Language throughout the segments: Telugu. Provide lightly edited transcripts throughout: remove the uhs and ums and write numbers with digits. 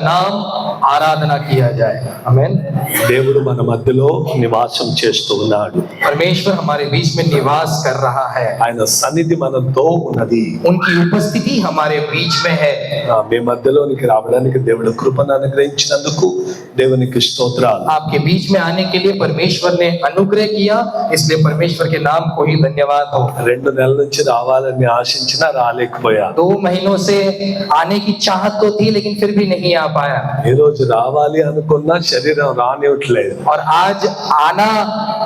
नाम आराधना किया जाए। आमीन। దేవుడు మన మధ్యలో నివాసం చేస్తూ ఉన్నాడు. परमेश्वर हमारे बीच में निवास कर रहा है। ఆయన సన్నిధి మనతో ఉన్నది. उनकी उपस्थिति हमारे बीच में है। మీ మధ్యలోనికి రావడానికి దేవుడు కృపను అనుగ్రహించినందుకు దేవునికి స్తోత్రాలు. आपके बीच में आने के लिए परमेश्वर ने अनुग्रह किया, इसलिए परमेश्वर के नाम को ही धन्यवाद हो। 2 నెలల నుంచి రావాలని ఆశించినా రాలేకపోయా. 2 महीनों से आने की चाहत तो थी, लेकिन फिर भी नहीं आ पाया। ఈ రోజు రావాలి అనుకున్నా శరీరం రానివ్వట్లేదు. और आज आना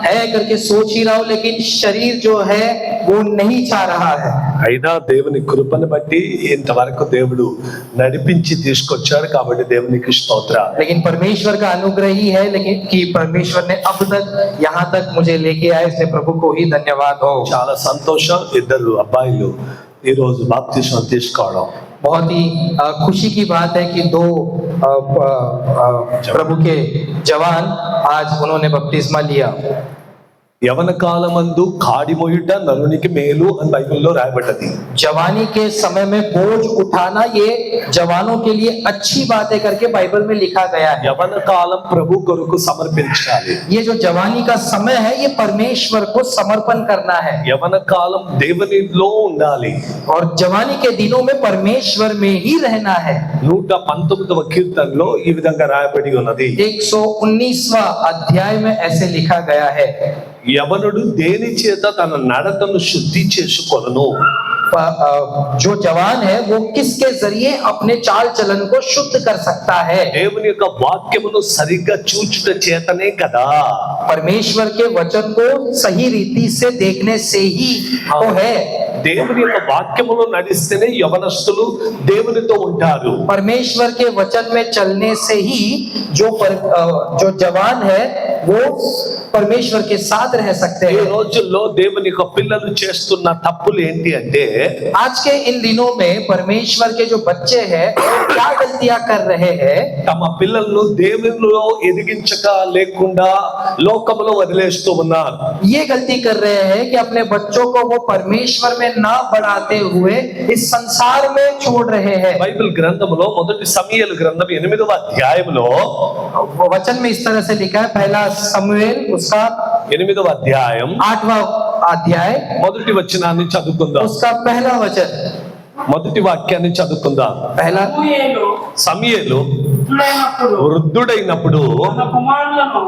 है करके सोच ही रहा हूं, लेकिन शरीर जो है वो नहीं चाह रहा है। అయినా దేవుని కృపను బట్టి ఇంతవరకు దేవుడు నడిపించి తీసుకొచ్చాడు కాబట్టి దేవునికి స్తోత్రాలు. लेकिन परमेश्वर का अनुग्रह ही है, लेकिन कि परमेश्वर ने अब तक यहाँ तक मुझे लेके आए, इसलिए प्रभु को ही धन्यवाद हो। చాలా సంతోషం. 2 అబ్బాయిలు ఈ రోజు బాప్తిస్మం తీసుకోవడం बहुत ही खुशी की बात है कि 2 प्रभु के जवान आज उन्होंने बपतिस्मा लिया। యవన కాలమందు కాడి మోయుట నరునికి మేలు అని బైబిల్లో రాయబడ్డది. जवानी के समय में बोझ उठाना ये जवानों के लिए अच्छी बात है करके बाइबल में लिखा गया है। యవన కాలం ప్రభు కొరకు సమర్పించాలి. ये जो जवानी का समय है ये परमेश्वर को समर्पण करना है। యవన కాలం దేవునిలో ఉండాలి. और जवानी के दिनों में परमेश्वर में ही रहना है। 119వ కీర్తనలో ఈ విధంగా రాయబడి ఉన్నది. 119वां अध्याय में ऐसे लिखा गया है, యవనుడు దేని చేత తన నడతను శుద్ధి చేసుకొనును. जो जवान है वो किसके जरिए अपने चाल चलन को शुद्ध कर सकता है? దేవుని యొక్క వాక్యమును సరిగ్గా చూచుట చేతనే కదా. परमेश्वर के वचन को सही रीति से देखने से ही वो है। దేవుని యొక్క వాక్యములో నడిస్తేనే యవనస్తులు దేవునితో ఉంటారు. परमेश्वर के वचन में चलने से ही जो जवान है वो परमेश्वर के साथ रह सकते ఈ हैं। రోజుల్లో దేవుని యొక్క పిల్లలు చేస్తున్న తప్పులు ఏంటి అంటే आज के इन दिनों में परमेश्वर के जो बच्चे हैं वो क्या गलतियां कर रहे हैं? తమ పిల్లలను దేవునిలో ఎదిగించక లేకుండా లోకములో వదిలేస్తూ ఉన్నారు. ये गलती कर रहे हैं कि अपने बच्चों को वो परमेश्वर में ना बढ़ाते हुए इस संसार में छोड़ रहे हैं। బైబిల్ గ్రంథములో మొదటి సమూయేలు గ్రంథం 8వ అధ్యాయంలో वो वचन में इस तरह से लिखा है, पहला समूएल उसका 8వ అధ్యాయం 8वां अध्याय మొదటి వచనాన్ని చదువుకుందాం. उसका पहला वचन, మొదటి వాక్యాన్ని చదువుకుందాం. पहला సమూయేలు వృద్ధుడైనప్పుడు తన కుమారులను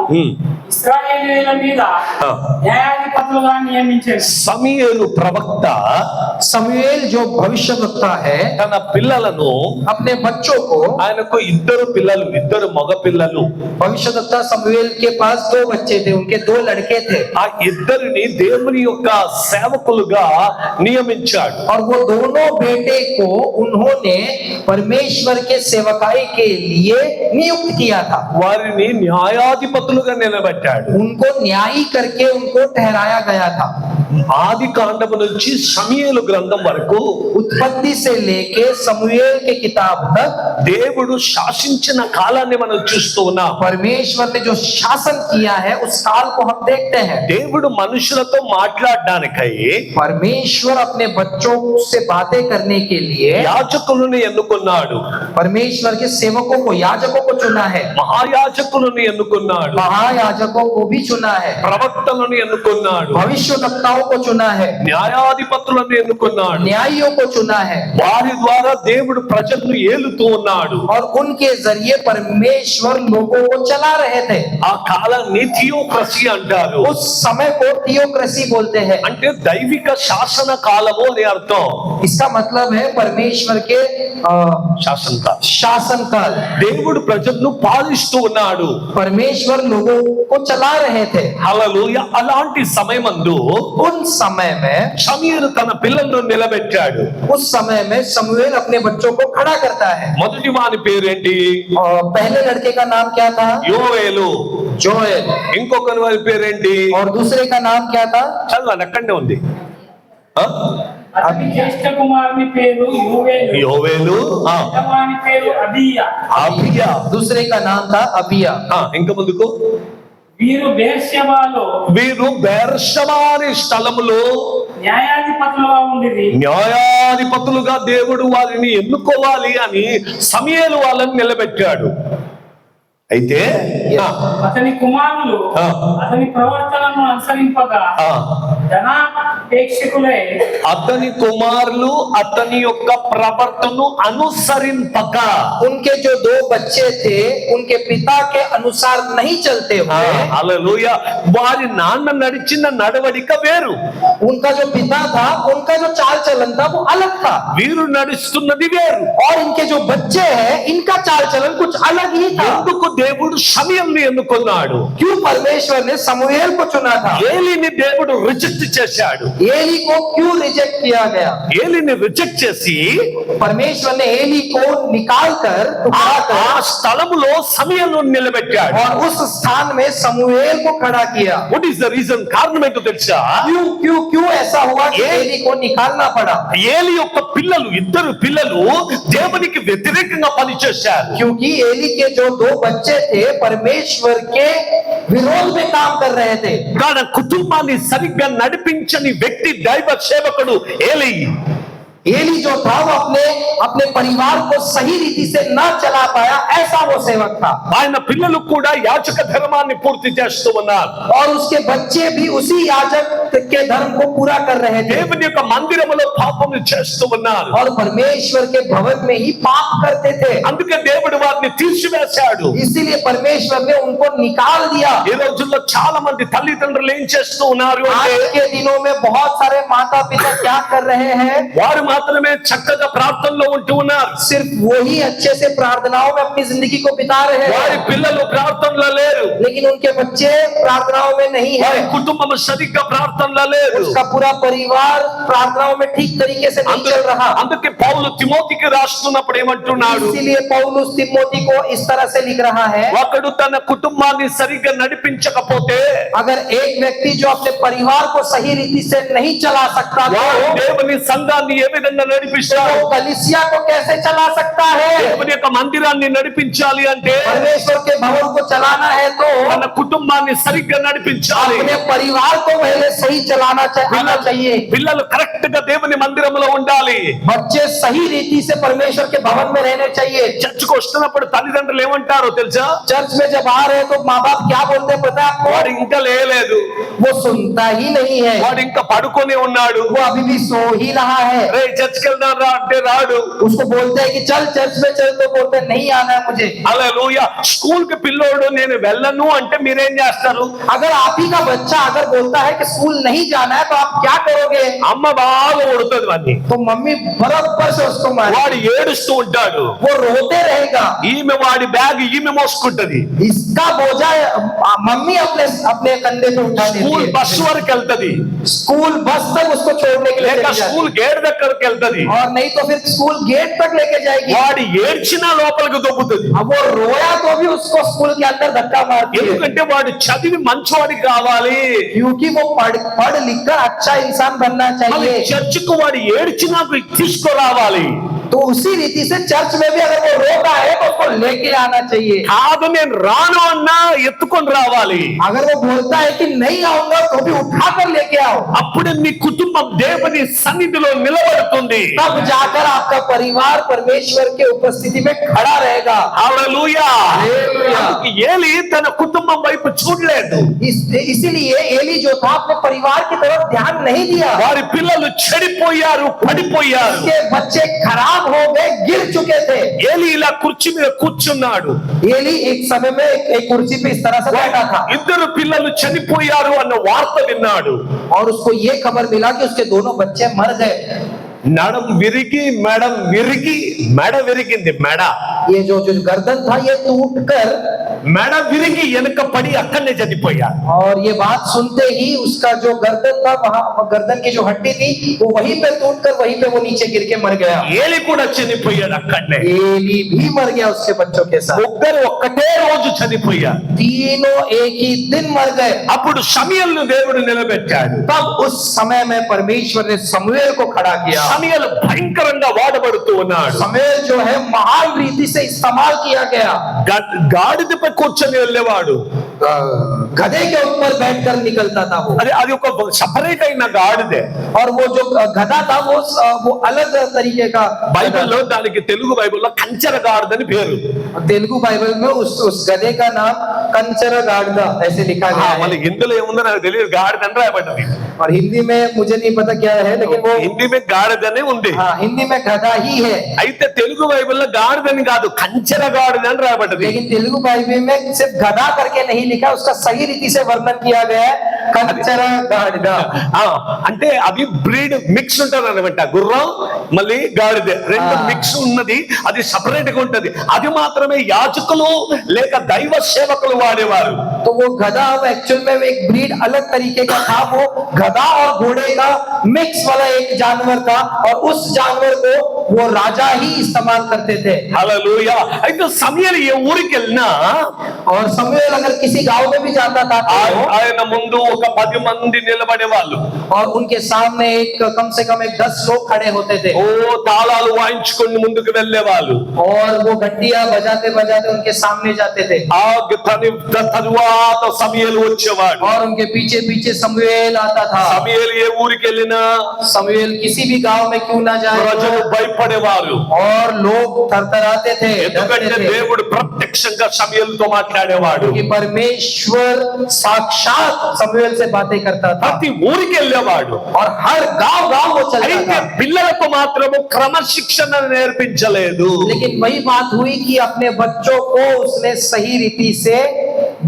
ఇశ్రాయేలీయుల మీద న్యాయాధిపతులుగా నియమించాడు. సమూయేలు ప్రవక్త समूएल जो भविष्यवक्ता है తన పిల్లలను, अपने बच्चों को, ఆయనకు 2 పిల్లలు, 2 మగ పిల్లలు, भविष्यवक्ता समूएल के पास 2 बच्चे थे, उनके 2 लड़के थे, ఆ ఇద్దరిని దేవుని యొక్క సేవకులుగా నియమించాడు. और वो दोनों बेटे को उन्होंने परमेश्वर के सेवकाई के लिए नियुक्त किया था। వారిని న్యాయాధిపతులుగా నిలబెట్టాడు. उनको न्यायी करके उनको ठहराया गया था। ఆది కాండము నుంచి సమూయేలు గ్రంథం వరకు उत्पत्ति से लेके समूएल के किताब तक దేవుడు శాసించిన కాలాన్ని మనం చూస్తూ ఉన్నాం. परमेश्वर ने जो शासन किया है उस काल को हम देखते हैं। దేవుడు మనుషులతో మాట్లాడడానికై परमेश्वर अपने बच्चों से बातें करने के लिए యాజకులను ఎన్నుకున్నాడు. परमेश्वर के सेवकों को, याजकों को चुना है, మహాయాజకులను ఎన్నుకున్నాడు. महायाजकों को भी चुना है, ప్రవక్తలను ఎన్నుకున్నాడు. भविष्यवक्ताओं को चुना है, న్యాయాధిపతులను ఎన్నుకున్నాడు. न्यायियों को चुना है, వారి ద్వారా దేవుడు ప్రజలను ఏలుతూ ఉన్నాడు. और उनके जरिए परमेश्वर लोगों को चला रहे थे। ఆ కాలాన్ని థియోక్రసీ అంటారు. उस समय को थियोक्रेसी बोलते हैं। అంటే దైవిక శాసన కాలము అని అర్థం. इसका मतलब है परमेश्वर के శాసన కాలం. शासन काल। దేవుడు ప్రజలను పాలిస్తూ ఉన్నాడు. परमेश्वर लोगों को चला रहे थे। హల్లెలూయా. అలాంటి సమయమందు उन समय में సమూయేలు తన పిల్లలను నిలబెట్టాడు. उस समय में समूएल अपने बच्चों को खड़ा करता है। మొదటి వాని పేరేంటి? और पहले लड़के का नाम क्या था? యోవేలు. जोएल। ఇంకొకరి వారి పేరేంటి? और दूसरे का नाम क्या था? చదవండి, అక్కడనే ఉంది. అతని జ్యేష్ఠ కుమారుని పేరు యోవేలు, యోవేలు. పెద్దవాని పేరు అబీయా. అబియా. दूसरे का नाम था अबिया। ఇంకా ముందుకు వీరు బెర్షెబాలో వీరు బెర్షెబా అనే స్థలములో న్యాయాధిపతులుగా ఉండిరి. న్యాయాధిపతులుగా దేవుడు వారిని ఎన్నుకోవాలి అని సమూయేలు వాళ్ళని నిలబెట్టాడు. అయితే అతని కుమారులు అతని ప్రవర్తనను అనుసరింపగా ధనాపేక్షకులే. అతని కుమారులు అతని యొక్క ప్రవర్తనను అనుసరింపక, उनके जो दो बच्चे थे उनके पिता के अनुसार नहीं चलते हुए, హల్లెలూయా, వారి నాన్న నడిచిన నడవడిక వేరు, उनका जो पिता था उनका जो चाल चलन था वो अलग था, వీరు నడుస్తున్నది వేరు. और इनके जो बच्चे हैं इनका चाल चलन कुछ अलग ही था। ఎందుకు దేవుడు సమూయేలుని ఎన్నుకున్నాడు? क्यों परमेश्वर ने समूएल को चुना था? ఏలీని దేవుడు రిజెక్ట్ చేశాడు. एली को क्यों रिजेक्ट किया गया? ఏలీని రిజెక్ట్ చేసి परमेश्वर ने एली को निकाल कर ఆ స్థలములో సమూయేలుని నిలబెట్టాడు. और उस स्थान में समूएल को खड़ा किया। What is the reason? కారణం ఏంటో తెలుసా? क्यों क्यों क्यों ऐसा हुआ कि एली को निकालना पड़ा? ఏలి యొక్క పిల్లలు, ఇద్దరు పిల్లలు దేవునికి వ్యతిరేకంగా పనిచేశారు. क्योंकि एली के जो दो बच्चे थे परमेश्वर के विरोध में काम कर रहे थे। తన కుటుంబాన్ని సరిగ్గా నడిపించని వ్యక్తి దైవ సేవకుడు ఏలి. एली जो था वो अपने अपने परिवार को सही रीति से न चला पाया, ऐसा वो सेवक था। ఆయన పిల్లలు కూడా యాజక ధర్మాన్ని పూర్తి చేస్తూ ఉన్నారు. और उसके बच्चे भी उसी याजक के धर्म को पूरा कर रहे थे దేవుని యొక్క మందిరములో పాపములు చేస్తూ ఉన్నారు. और परमेश्वर के भवन में ही पाप करते थे। అందుకే దేవుడు వారిని తీసివేశాడు. इसीलिए परमेश्वर ने उनको निकाल दिया। ఈ రోజుల్లో చాలా మంది తల్లిదండ్రులు ఏం చేస్తూ ఉన్నారు అంటే, आज के दिनों में बहुत सारे माता पिता क्या कर रहे हैं? వారు మాత్రమే చక్కగా ప్రార్థనలో ఉంటూ ఉన్నారు. सिर्फ वही अच्छे से प्रार्थनाओं में अपनी जिंदगी को बिता रहे వారి हैं, పిల్లలు ప్రార్థనలో లేరు, लेकिन उनके बच्चे प्रार्थनाओं में नहीं వారి है। కుటుంబం సరిగ్గా ప్రార్థనలో లేదు. उसका पूरा परिवार प्रार्थनाओं में ठीक तरीके से नहीं चल रहा। అందుకే పౌలు తిమోతికి రాస్తున్నప్పుడు ఏమంటున్నాడు? इसीलिए पौलुस तिमोथी को इस तरह से लिख रहा है, ఒకడు తన కుటుంబాన్ని సరిగ్గా నడిపించకపోతే अगर एक व्यक्ति जो अपने परिवार को सही रीति से नहीं चला सकता వాడు तो దేవుని సంఘాన్ని ఏ విధంగా నడిపిస్తాడు? वो कलीसिया को कैसे चला सकता है? దేవుని యొక్క మందిరాన్ని నడిపించాలి అంటే परमेश्वर के भवन को चलाना है तो తన కుటుంబాన్ని సరిగ్గా నడిపించాలి. अपने परिवार को पहले सही चलाना आना चाहिए। పిల్లలు కరెక్ట్ గా దేవుని మందిరంలో ఉండాలి. बच्चे सही रीति से परमेश्वर के भवन में रहने चाहिए। చర్చికి వస్తున్నప్పుడు తల్లిదండ్రులు ఏమంటారో తెలుసా? चर्च में जब आ रहे हैं तो माँ बाप क्या बोलते हैं पता है आपको? వాడు ఇంకా లేలేదు, वो सुनता ही नहीं है, వాడు ఇంకా పడుకొని ఉన్నాడు. वो अभी भी सो ही रहा है। రే చర్చికి వెళ్దాం రా అంటే రాడు. उसको बोलते हैं कि चल चर्च में चल, तो बोलते हैं नहीं आना है मुझे। హల్లెలూయా. స్కూల్ కి పిల్లోడు నేను వెళ్ళను అంటే మీరేం చేస్తారు? अगर आप ही का बच्चा अगर बोलता है कि स्कूल नहीं जाना है तो आप क्या करोगे? అమ్మ బాగా కొడుతుంది వాడిని. तो मम्मी बराबर से उसको मारे, వాడు ఏడుస్తూ ఉంటాడు. वो रोते रहेगा। ఈమె వాడి బ్యాగ్ ఈమె మోసుకుంటది. इसका बोझा मम्मी अपने अपने कंधे पे उठा స్కూల్ देती బస్ है। వరకు వెళ్తది, स्कूल बस तक उसको छोड़ने के लिए లేక चली जाती స్కూల్ గేట్ దగ్గరకు వెళ్తది. है। और नहीं तो फिर स्कूल गेट तक लेके जाएगी। వాడు ఏడ్చినా లోపలికి దొబ్బుతుంది. अब वो रोया तो भी उसको स्कूल के अंदर धक्का मारती है, ఎందుకంటే వాడు చదివి మంచివాడి కావాలి. क्योंकि वो पढ़ लिख कर अच्छा इंसान बनना మళ్ళీ चाहिए। చర్చికి వాడు ఏడ్చినా తీసుకురావాలి. तो उसी रीति से चर्च में भी अगर वो रोता है तो उसको लेके आना चाहिए। కాదు నేను రాను అన్నా ఎత్తుకొని రావాలి. अगर वो बोलता है कि नहीं आऊंगा तो भी उठा कर लेके आओ, అప్పుడే మీ కుటుంబం దేవుని సన్నిధిలో నిలబడుతుంది. तब जाकर आपका परिवार परमेश्वर के उपस्थिति में खड़ा रहेगा। హల్లెలూయా. హల్లెలూయా. అందుకే ఏలి తన కుటుంబం వైపు చూడలేదు. इसीलिए एली जो था अपने परिवार की तरफ ध्यान नहीं दिया। వారి పిల్లలు చెడిపోయారు, పడిపోయారు. उसके बच्चे खराब हो गए, गिर चुके थे। ఏలి ఇలా కుర్చీ మీద కూర్చున్నాడు. एली एक समय में एक कुर्सी पे इस तरह से बैठा था ఇద్దరు పిల్లలు చనిపోయారు అన్న వార్త విన్నాడు. और उसको ये खबर मिला कि उसके दोनों बच्चे मर गए। నడం విరిగి మెడ విరిగింది. ये जो गर्दन था ये टूटकर, మెడ విరిగి వెనక పడి అక్కడనే చనిపోయాడు. और ये बात सुनते ही उसका जो गर्दन था, वहां गर्दन की जो हड्डी थी वो वहीं पे टूटकर वहीं पे वो नीचे गिर के मर गया। ఏలి కూడా చనిపోయాడు అక్కడనే. एली भी मर गया उसके बच्चों के साथ। ముగ్గురు ఒక్కటే రోజు చనిపోయారు. तीनों एक ही दिन मर गए। అప్పుడు సమూయేలును దేవుడు నిలబెట్టాడు. तब उस समय में परमेश्वर ने समूएल को खड़ा किया। సమూయేలు భయంకరంగా వాడబడుతూ ఉన్నాడు. समूएल जो है महान रीति से इस्तेमाल किया गया। గాడిదపై కూర్చొని వెళ్ళేవాడు. गधे के ऊपर बैठकर निकलता था वो। అదే అది ఒక సపరేట్ అయిన గాడిదే. और वो जो गधा था वो अलग तरीके का। బైబిల్లో దానికి తెలుగు బైబిల్లో కంచర గాడిదని పేరు. तेलुगु बाइबल में उस गधे का नाम कंचर गाड़दा ऐसे लिखा गया है। మళ్ళీ హిందీలో ఏముందో నాకు తెలియదు, గాడిద అని రాయబడ్డది. और हिंदी में मुझे नहीं पता क्या है, लेकिन वो హిందీ में గాడిదనే ఉంది. हाँ, हिंदी में गधा ही है। అయితే తెలుగు బైబిల్లో గాడిదని కాదు, కంచర గాడిద అని రాయబడ్డది. लेकिन तेलुगु बाइबल में सिर्फ गधा करके नहीं लिखा, उसका सही रीति से वर्णन किया गया है कंचर गाड़दा। అంటే అవి బ్రీడ్ మిక్స్ ఉంటది అనమాట. గుర్రం మళ్ళీ గాడిద రెండు మిక్స్ ఉన్నది, అది సపరేట్ గా ఉంటది. అది మాత్రమే యాజకులు లేక దైవ సేవకులు వాడేవారు. तो वो गधा एक्चुअल में एक ब्रीड अलग तरीके का था। वो गधा और घोड़े का मिक्स वाला एक जानवर था, और उस जानवर को वो राजा ही इस्तेमाल करते थे। హల్లెలూయా. అయితే సమూయేలు ఏ ఊరికి వెళ్ళినా, और समूएल अगर किसी गांव में भी जाता था ఆయన ముందు ఒక 10 మంది నిలబడే వాళ్ళు. और उनके सामने एक कम से कम 10 लोग खड़े होते थे, ఓ తాళాలు వాయించుకొని ముందుకు వెళ్ళేవాళ్ళు. और वो घंटियां बजाते बजाते उनके सामने जाते थे। తరువాత సమూయేలు వచ్చేవాడు. और उनके पीछे पीछे समूएल आता था। సమూయేలు ఏ ఊరికి వెళ్ళినా समूएल किसी भी गांव में क्यों ना जाए, ప్రజలు భయపడేవారు. और लोग थरथराते थे, ఎందుకంటే डरते थे। దేవుడు ప్రత్యక్షంగా సమూయేలుతో మాట్లాడేవాడు. क्योंकि परमेश्वर साक्षात समूएल से बातें करता था, ప్రతి ఊరికి వెళ్ళేవాడు. और हर गांव गांव वो चलता అయితే था। పిల్లలకు మాత్రము క్రమశిక్షణ నేర్పించలేదు. लेकिन वही बात हुई कि अपने बच्चों को उसने सही रीति से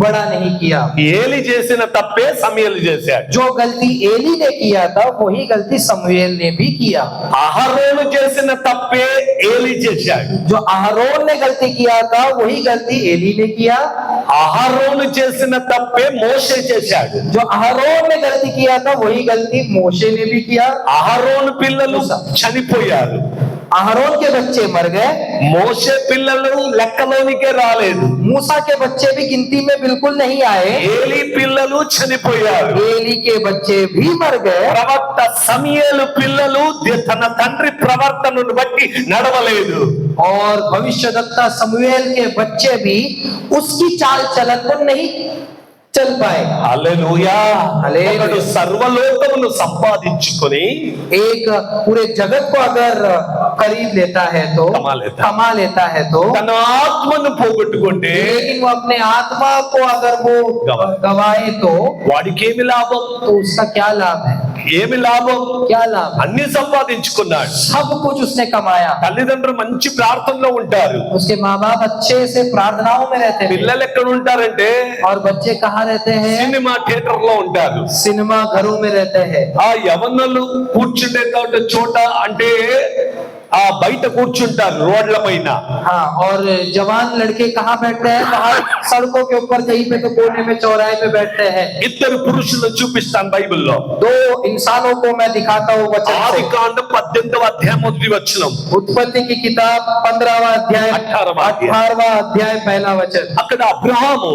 बड़ा नहीं किया। ఏలి చేసిన తప్పే సమూయేలు చేశాడు. जो गलती एली ने किया था वही गलती समूएल ने भी किया। అహరోను చేసిన తప్పే ఏలి చేశాడు. जो अहरोन ने गलती किया था वही गलती एली ने किया। అహరోను చేసిన తప్పే మోషే చేశాడు. जो अहरोन ने गलती किया था वही गलती मोशे ने भी किया। అహరోను పిల్లలు చనిపోయారు. अहरोन के बच्चे मर गए, మోషే పిల్లలు లెక్కలోనికే రాలేదు. मूसा के बच्चे भी गिनती में बिल्कुल नहीं आए, ఏలి పిల్లలు చనిపోయారు. एली के बच्चे भी मर गए, ప్రవక్త సమూయేలు పిల్లలు తన తండ్రి ప్రవర్తనను బట్టి నడవలేదు. और भविष्यद्वक्ता समूएल के बच्चे भी उसकी चाल चलन को नहीं चल पाए। హల్లెలూయా. హల్లెలూయా. ఒకడు సర్వలోకమును సంపాదించుకొని एक पूरे जगत को अगर खरीद लेता है तो कमा लेता है तो, తన ఆత్మను పోగొట్టుకుంటే लेकिन वो अपने आत्मा को अगर वो गवाए तो వాడికి ఏమి లాభం? तो उसका क्या लाभ है? ఏమి లాభం? क्या लाभ? అన్ని సంపాదించుకున్నాడు. सब कुछ उसने कमाया। తల్లిదండ్రులు మంచి ప్రార్థనలో ఉంటారు. उसके माँ बाप अच्छे से प्रार्थनाओं में रहते हैं, పిల్లలు ఎక్కడ ఉంటారంటే और बच्चे कहाँ रहते हैं? సినిమా థియేటర్ లో ఉంటారు. सिनेमा घरों में रहते हैं। ఆ యవనులు కూర్చుండే చోట అంటే ఆ బయట కూర్చుంటారు రోడ్ల పైన. हाँ, और जवान लड़के कहाँ बैठते हैं? बाहर सड़कों के ऊपर, कहीं पे तो कोने में चौराहे पे बैठते हैं। ఇద్దరు పురుషులను చూపిస్తాను బైబిల్లో. 2 इंसानों को मैं दिखाता हूँ वचन से। ఆదికాండం 18వ అధ్యాయం మొదటి వచనం. उत्पत्ति की किताब 15वां अध्याय 18वां अध्याय पहला वचन। అక్కడ అబ్రహాము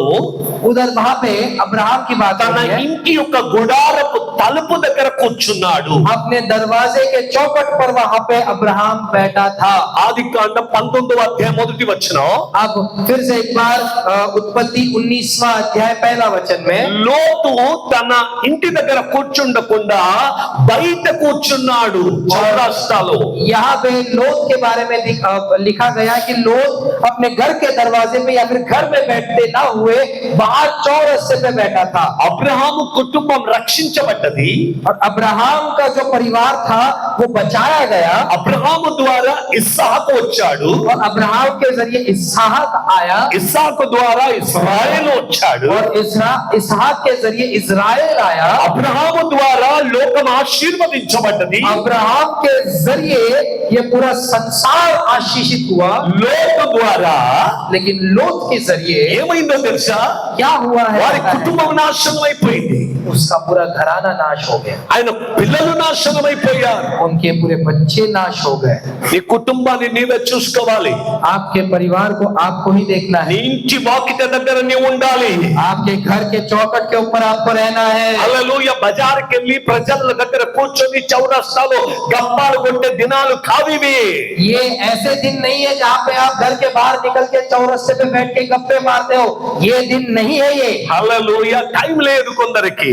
उधर वहां पे अब्राहम की बात తన है, ఇంటి యొక్క గుడారపు తలుపు దగ్గర కూర్చున్నాడు. अपने दरवाजे के चौखट पर वहां पे अब्राहम बैठा था। ఆదికాండం 19వ అధ్యాయం మొదటి వచనం. अब फिर से एक बार उत्पत्ति 19वां अध्याय पहला वचन में, లోతు తన ఇంటి దగ్గర కూర్చుండకుండా బయట కూర్చున్నాడు చౌరస్తాలో. यहाँ पे लोत के बारे में लिखा गया कि लोत अपने घर के दरवाजे पे या फिर घर में बैठते ना हुए बाहर चौरस्ते पे बैठा था। అబ్రహాము కుటుంబం రక్షించబడ్డది. और अब्राहम का जो परिवार था वो बचाया गया। అబ్రహాము ద్వారా ఇస్సాకు వచ్చాడు. और अब्राहम के जरिए इसहाक आया, ఇస్సాకు ద్వారా ఇశ్రాయేలు వచ్చాడు. और इसहाक के जरिए इजराइल आया। అబ్రహాము ద్వారా లోకం ఆశీర్వదించబడ్డది. अब्राहम के जरिए ये पूरा संसार आशीषित हुआ। లోతు ద్వారా लेकिन लोत के जरिए ఏమైందో తెలుసా? क्या हुआ है? వారి కుటుంబం నాశనం అయిపోయింది. उसका पूरा घराना नाश हो गया, ఆయన పిల్లలు నాశనం అయిపోయారు. उनके पूरे बच्चे नाश हो गए। నీ కుటుంబాన్ని నీవే చూసుకోవాలి. आपके परिवार को आपको ही देखना నీ है। ఇంటి వాకిట దగ్గర నీవు ఉండాలి. आपके घर के चौखट के ऊपर आपको रहना है। హల్లెలూయా. బజార్కి వెళ్ళి ప్రజల దగ్గర కూర్చొని చౌరస్తాలో గప్పాలు కొట్టే దినాలు కావివి. ये ऐसे दिन नहीं है जहाँ पे आप घर के बाहर निकल के चौरस्ते पे बैठ के गप्पे मारते हो, ये दिन नहीं नहीं है ये। హల్లెలూయా. టైం లేదు కొందరికి,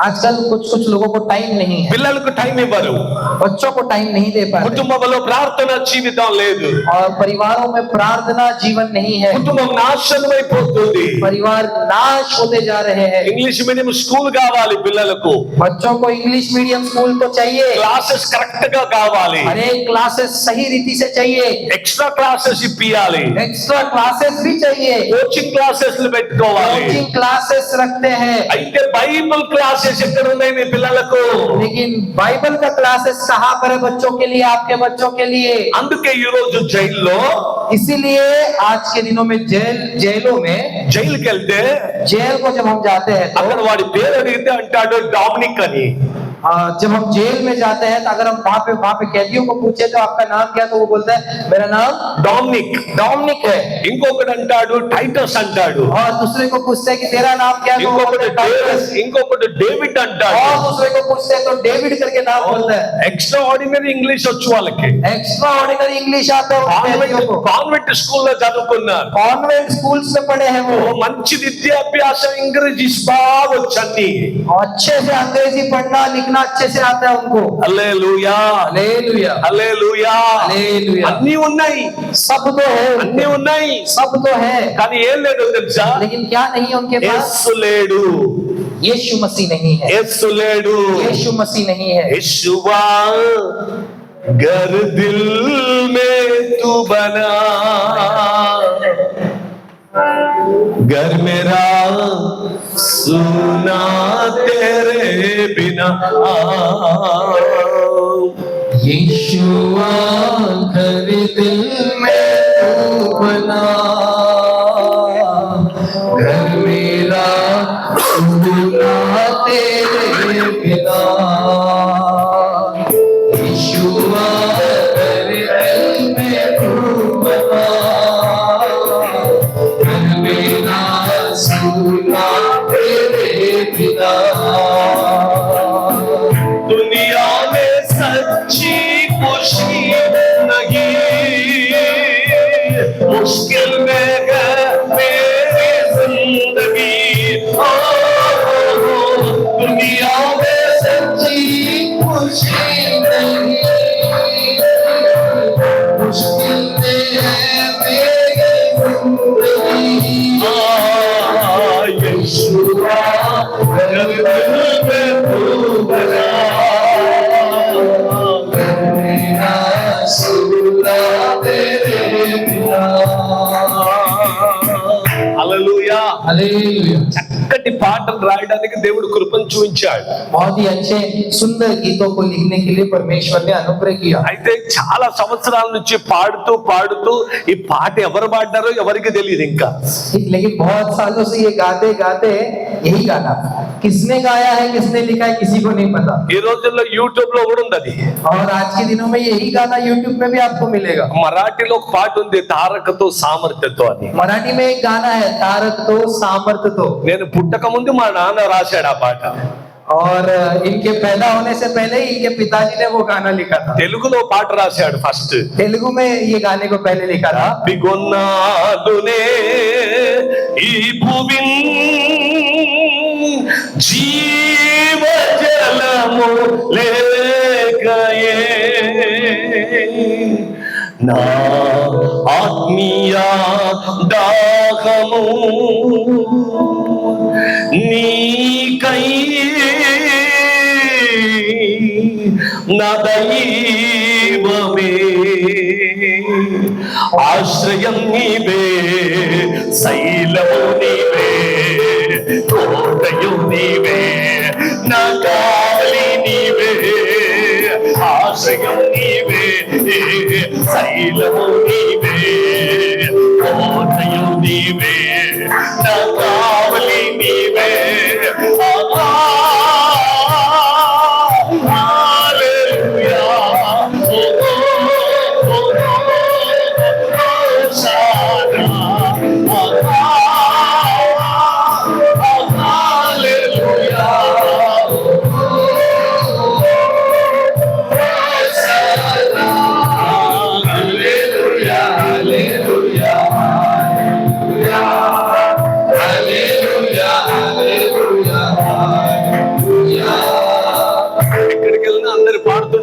आजकल कुछ कुछ लोगों को टाइम नहीं है, పిల్లలకు టైం ఇవ్వరు, बच्चों को टाइम नहीं दे पाते, కుటుంబంలో ప్రార్థన జీవితం లేదు, और परिवारों में प्रार्थना जीवन नहीं है, కుటుంబం నాశనం అయిపోతుంది. परिवार नाश होते जा रहे हैं। ఇంగ్లీష్ మీడియం స్కూల్ కావాలి పిల్లలకు, बच्चों को इंग्लिश मीडियम स्कूल तो चाहिए, క్లాసెస్ కరెక్ట్ గా కావాలి, हर एक क्लासेस सही रीति से चाहिए, ఎక్స్ట్రా క్లాసెస్ ఇప్పియాలి, एक्स्ट्रा क्लासेस भी चाहिए, కోచింగ్ క్లాసెస్ పెట్టుకోవాలి. कोचिंग क्लासेस रखते हैं, అయితే బైబిల్ క్లాసెస్ ఎక్కడ ఉన్నాయి మీ పిల్లలకు? लेकिन बाइबल का क्लासेस कहाँ पर है बच्चों के लिए, आपके बच्चों के लिए? అందుకే ఈ రోజు జైల్లో, इसीलिए आज के दिनों में जेलों में, జైలుకి వెళ్తే जेल को जब हम जाते हैं అక్కడ तो వాడి పేరు అడిగితే అంటాడు డామినిక్ అని. जब हम जेल में जाते हैं तो अगर हम वहां पे कैदियों को पूछे तो आपका नाम क्या, तो वो बोलता है मेरा नाम డామినిక్. डोमिनिक है, ఇంకొకటి అంటాడు టైటస్ అంటాడు, और दूसरे को पूछते हैं कि तेरा नाम क्या है, तो वो ఇంకొకటి बोलता है टाइटस, ఇంకొకటి డేవిడ్ అంటాడు. और दूसरे को पूछते हैं तो डेविड करके नाम बोलता है। ఎక్స్ట్రా ఆర్డినరీ ఇంగ్లీష్ వచ్చు వాళ్ళకి. एक्स्ट्रा ऑर्डिनरी इंग्लिश आता है उन कैदियों को, కాన్వెంట్ స్కూల్లో చదువుకున్నారు, कॉन्वेंट स्कूल्स में पढ़े हैं वो, మంచి విద్యాభ్యాసం ఇంగ్లీష్ బాగా వచ్చండి. अच्छे से अंग्रेजी पढ़ना लिखना अच्छे से आता है उनको। హల్లెలూయా, हालेलुया, హల్లెలూయా. हालेलुया। అన్నీ ఉన్నాయి, सब तो है, అన్నీ ఉన్నాయి, सब तो है, కానీ ఏం లేదు తెలుసా? लेकिन क्या नहीं है उनके पास? యేసు లేడు, यीशु मसीह नहीं है, యేసు లేడు. यीशु मसीह नहीं है। यीशुआ घर दिल में तू बना, घर मेरा सुना तेरे बिना। यीशुआ घर दिल में तू बना, घर मेरा सुना तेरे बिना। यीशुआ घर दिल में तू बना, घर मेरा सुना तेरे बिना। दुनिया में सच्ची खुशी नहीं, मुश्किल में है मेरी जिंदगी। दुनिया में सच्ची खुशी नहीं, मुश्किल में है मेरी जिंदगी। यीशुआ घर दिल में तू बना, मेरा सुना तेरे बिना। హల్లెలూయా. हालेलुया। చక్కటి పాటలు రాయడానికి దేవుడు కృపను చూపించాడు. बहुत ही अच्छे सुंदर गीतों को लिखने के लिए परमेश्वर ने अनुग्रह किया। అయితే చాలా సంవత్సరాల నుంచి పాడుతూ పాడుతూ ఈ పాట ఎవరు పాడారో ఎవరికి తెలియదు ఇంకా. लेकिन बहुत सालों से ये गाते गाते यही गाना किसने गाया है, किसने लिखा है, किसी को नहीं पता। ఈ రోజుల్లో యూట్యూబ్ లో కూడా ఉంది అది. और आज के दिनों में यही गाना यूट्यूब में भी आपको मिलेगा। మరాఠీలో ఒక పాట ఉంది తారకతో సామర్థ్యతో అని. मराठी में एक गाना है तारक तो सामर्थ तो, నేను పుట్టక ముందు మా నాన్న రాశాడు ఆ పాట. और इनके पैदा होने से पहले ही इनके पिताजी ने वो गाना लिखा था। తెలుగులో పాట రాశాడు ఫస్ట్. तेलुगु में ये गाने को पहले लिखा था। బిగొన్నాదునే ఈ భూమిన్ జీవ జలము లేకయే నా ఆత్మీయ దాహము నీకై నా దైవమే ఆశ్రయం నీవే శైలము నీవే కోటయు నీవే నా కావలి నీవే ఆశ్రయం నీవే శైలము నీవే కోటయు నీవే నా కావలి నీవే.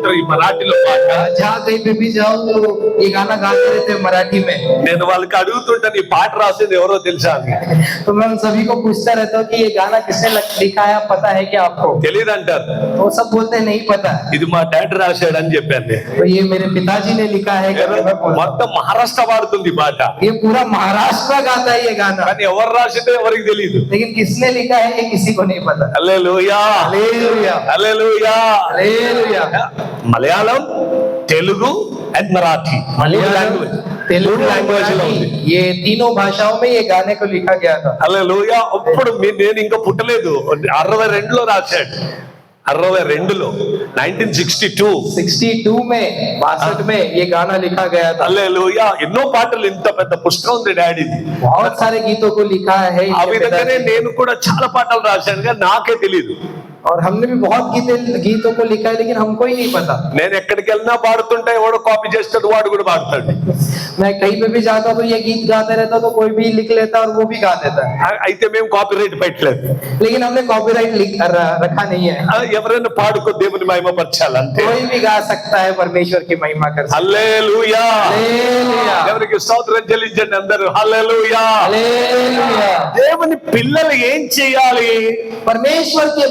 పాడుతుంటారు ఈ మరాఠీలో పాట. जहाँ कहीं पे भी जाओ तो ये गाना गाते रहते हैं मराठी में। నేను వాళ్ళకి అడుగుతుంటాను ఈ పాట రాసింది ఎవరో తెలుసా అని. तो मैं उन सभी को पूछता रहता हूँ कि ये गाना किसने लिखा है, पता है क्या आपको? తెలియదు అంటారు. तो वो सब बोलते हैं नहीं पता है। ఇది మా డాడీ రాశాడు అని చెప్పాను నేను. तो ये मेरे पिताजी ने लिखा है कि मैं बोलता हूँ। మొత్తం మహారాష్ట్ర పాడుతుంది ఈ పాట, ये पूरा महाराष्ट्र गाता है ये गाना, కానీ ఎవరు రాసిందో ఎవరికి తెలియదు. लेकिन किसने लिखा है ये किसी को नहीं पता। Hallelujah hallelujah hallelujah. Hallelujah. Malayalam, Telugu and Marathi language, Telugu language లో ఉంది. ये तीनों भाषाओं में ये गाने को लिखा गया था। హల్లెలూయా. అప్పుడు నేను ఇంకా పుట్టలేదు, 62లో రాశాడు. 62లో 1962 62 में 62 में ये गाना लिखा गया था। హల్లెలూయా. ఎన్నో పాటలు, ఇంత పెద్ద పుస్తకం ఉంది డాడీది. बहुत सारे गीतों को लिखा है ఆ इनके విధంగానే पिताजी ने। నేను కూడా చాలా పాటలు రాశాను కానీ నాకే తెలియదు. और हमने भी बहुत गीतों को लिखा है लेकिन हमको ही नहीं पता। నేను ఎక్కడికి వెళ్ళినా పాడుతుంటే ఎవడో కాపీ చేస్తాడు, వాడు కూడా పాడతాడు. मैं कहीं पे भी जाता हूँ तो ये गीत गाते रहता हूँ तो कोई भी लिख लेता है और वो भी गा देता है, అయితే మేము కాపీ రైట్ పెట్టలేదు. लेकिन हमने कॉपीराइट रखा नहीं है। ఎవరైనా పాడుకో దేవుని మహిమపరచాలి అంతే. कोई भी गा सकता है, परमेश्वर की महिमा कर सकता హల్లెలూయా. है। हालेलुया ఎవరికి స్తోత్రం చెల్లించండి అందరూ. హల్లెలూయా. हालेलुया। దేవుని పిల్లలు ఏం చేయాలి? परमेश्वर के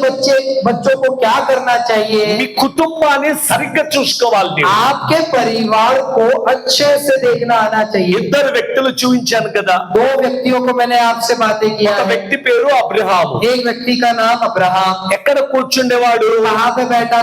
बच्चों को क्या करना चाहिए? మీ కుటుంబాన్ని సరిగ్గా చూసుకోవాలి. మీరు आपके परिवार को अच्छे से देखना आना चाहिए। ఇద్దరు వ్యక్తులు చూపించాను కదా. दो व्यक्तियों को मैंने आपसे बातें किया ఒక है। వ్యక్తి పేరు అబ్రహాము. एक व्यक्ति का नाम अब्राहम, ఎక్కడ కూర్చుండేవాడు? कहाँ पे बैठा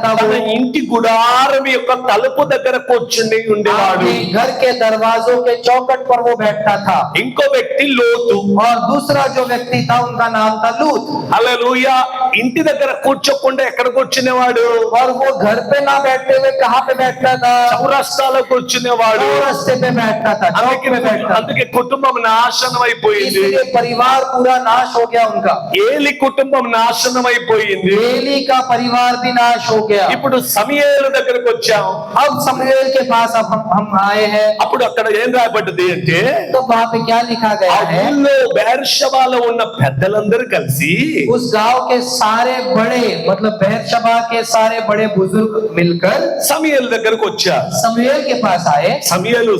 था वो? తన ఇంటి గుడారం యొక్క తలుపు దగ్గర కూర్చుండి ఉండేవాడు. अपने घर के दरवाजों के चौखट पर वो बैठता था। ఇంకో వ్యక్తి లోతు. और दूसरा जो व्यक्ति था उनका नाम था लूत। హల్లెలూయా. ఇంటి దగ్గర కూర్చోకుండా ఎక్కడ కూర్చునేవాడు? और वो घर पे ना बैठते हुए कहाँ पे बैठता था? చౌరస్తాలో కూర్చునేవాడు. चौरस्ते पे बैठता था, चौक पे बैठता था। అందుకే కుటుంబం నాశనం అయిపోయింది. इसलिए परिवार पूरा नाश हो गया उनका। ఏలి కుటుంబం నాశనం అయిపోయింది. एली का परिवार भी नाश हो गया। ఇప్పుడు సమూయేలు దగ్గరకు వచ్చాం. अब समूएल के पास अब हम आए हैं। అప్పుడు అక్కడ ఏం రాయబడ్డది అంటే, तो वहाँ पे क्या लिखा ఆ गया है? ఊళ్ళో బెర్షెబాలో ఉన్న పెద్దలందరూ కలిసి उस गांव के सारे बड़े, मतलब बेर्शेबा के सारे बड़े बुजुर्ग मिलकर సమూయేలు దగ్గరకు వచ్చారు. समूएल के पास आए। సమూయేలు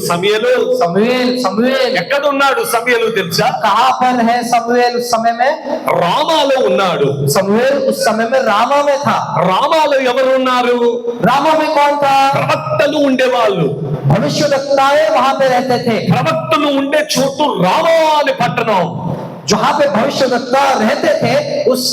समूएल ఎక్కడ ఉన్నాడు? సమూయేలు తెలుసా? कहाँ पर है समूएल उस समय में? రామాలో ఉన్నాడు. समूएल उस समय में रामा में था। రామాలో ఎవరు ఉన్నారు? रामा में कौन था? ప్రవక్తలు ఉండేవాళ్ళు. भविष्यवक्ताएं वहां पे रहते थे। ప్రవక్తలు ఉండే చోటు రామా అనే పట్టణం. जहाँ पे भविष्यवक्ता रहते थे उस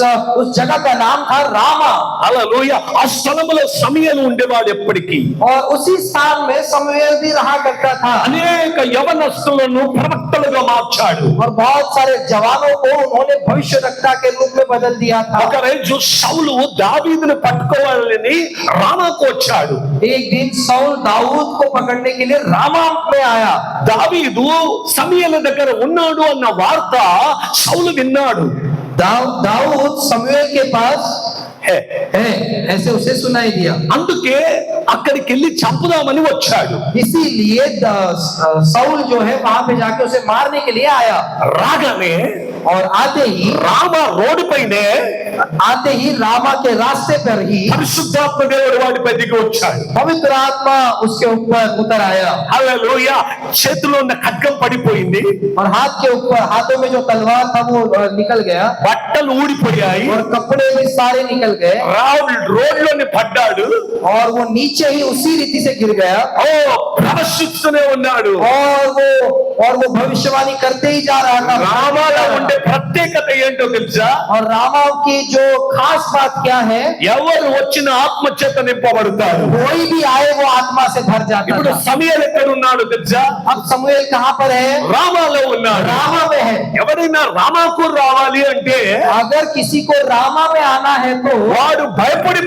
जगह का नाम था रामा। హల్లెలూయా. ఆ స్థలంలో సమూయేలు ఉండేవాడు ఎప్పటికీ. और उसी स्थान में समूएल भी रहा करता था। అనేక యవనస్తులను ప్రవక్తలుగా మార్చాడు. और बहुत सारे जवानों को उन्होंने भविष्यवक्ता के रूप में बदल दिया था। ఒక రోజు సౌలు దావీదును పట్టుకోవాలని రామాకు వచ్చాడు. एक दिन सौल दाऊद को पकड़ने के लिए रामा में आया। దావీదు సమూయేలు దగ్గర ఉన్నాడు అన్న వార్త సౌలు విన్నాడు. दाऊद समूएल के पास है ऐसे उसे सुनाई दिया। అందుకే అక్కడికి వెళ్ళి చంపుదామని వచ్చాడు. इसीलिए सौल जो है वहां पे जाके उसे मारने के लिए आया। రాగానే और आते ही रामा के रास्ते पर ही పరిశుద్ధాత్మ దేవుడు వాడిపై దిగి వచ్చాడు. पवित्र आत्मा उसके ऊपर उतर आया। హల్లెలూయా. చేతిలో ఉన్న ఖడ్గం పడిపోయింది. और हाथ के ऊपर, हाथों में जो तलवार था वो निकल गया। బట్టలు ఊడిపోయాయి. और कपड़े भी सारे निकल गए। రోడ్లోనే పడ్డాడు. और वो नीचे ही उसी रीति से गिर गया। ప్రవశిస్తూనే ఉన్నాడు. और वो भविष्यवाणी करते ही जा रहा था। రామాలో ఉండే ప్రత్యేకత ఏంటో తెలుసా? और रामा की जो खास बात क्या है? ఎవరు వచ్చిన ఆత్మ చేత నింపబడతారు. कोई भी आए वो आत्मा से भर जाता ఇప్పుడు था। సమూయేలు ఎక్కడ ఉన్నాడు తెలుసా? अब समूएल कहाँ पर है? రామాలో ఉన్నాడు. रामा में है। ఎవరైనా రామాకు రావాలి అంటే अगर किसी को रामा में आना है तो వాడు భయపడి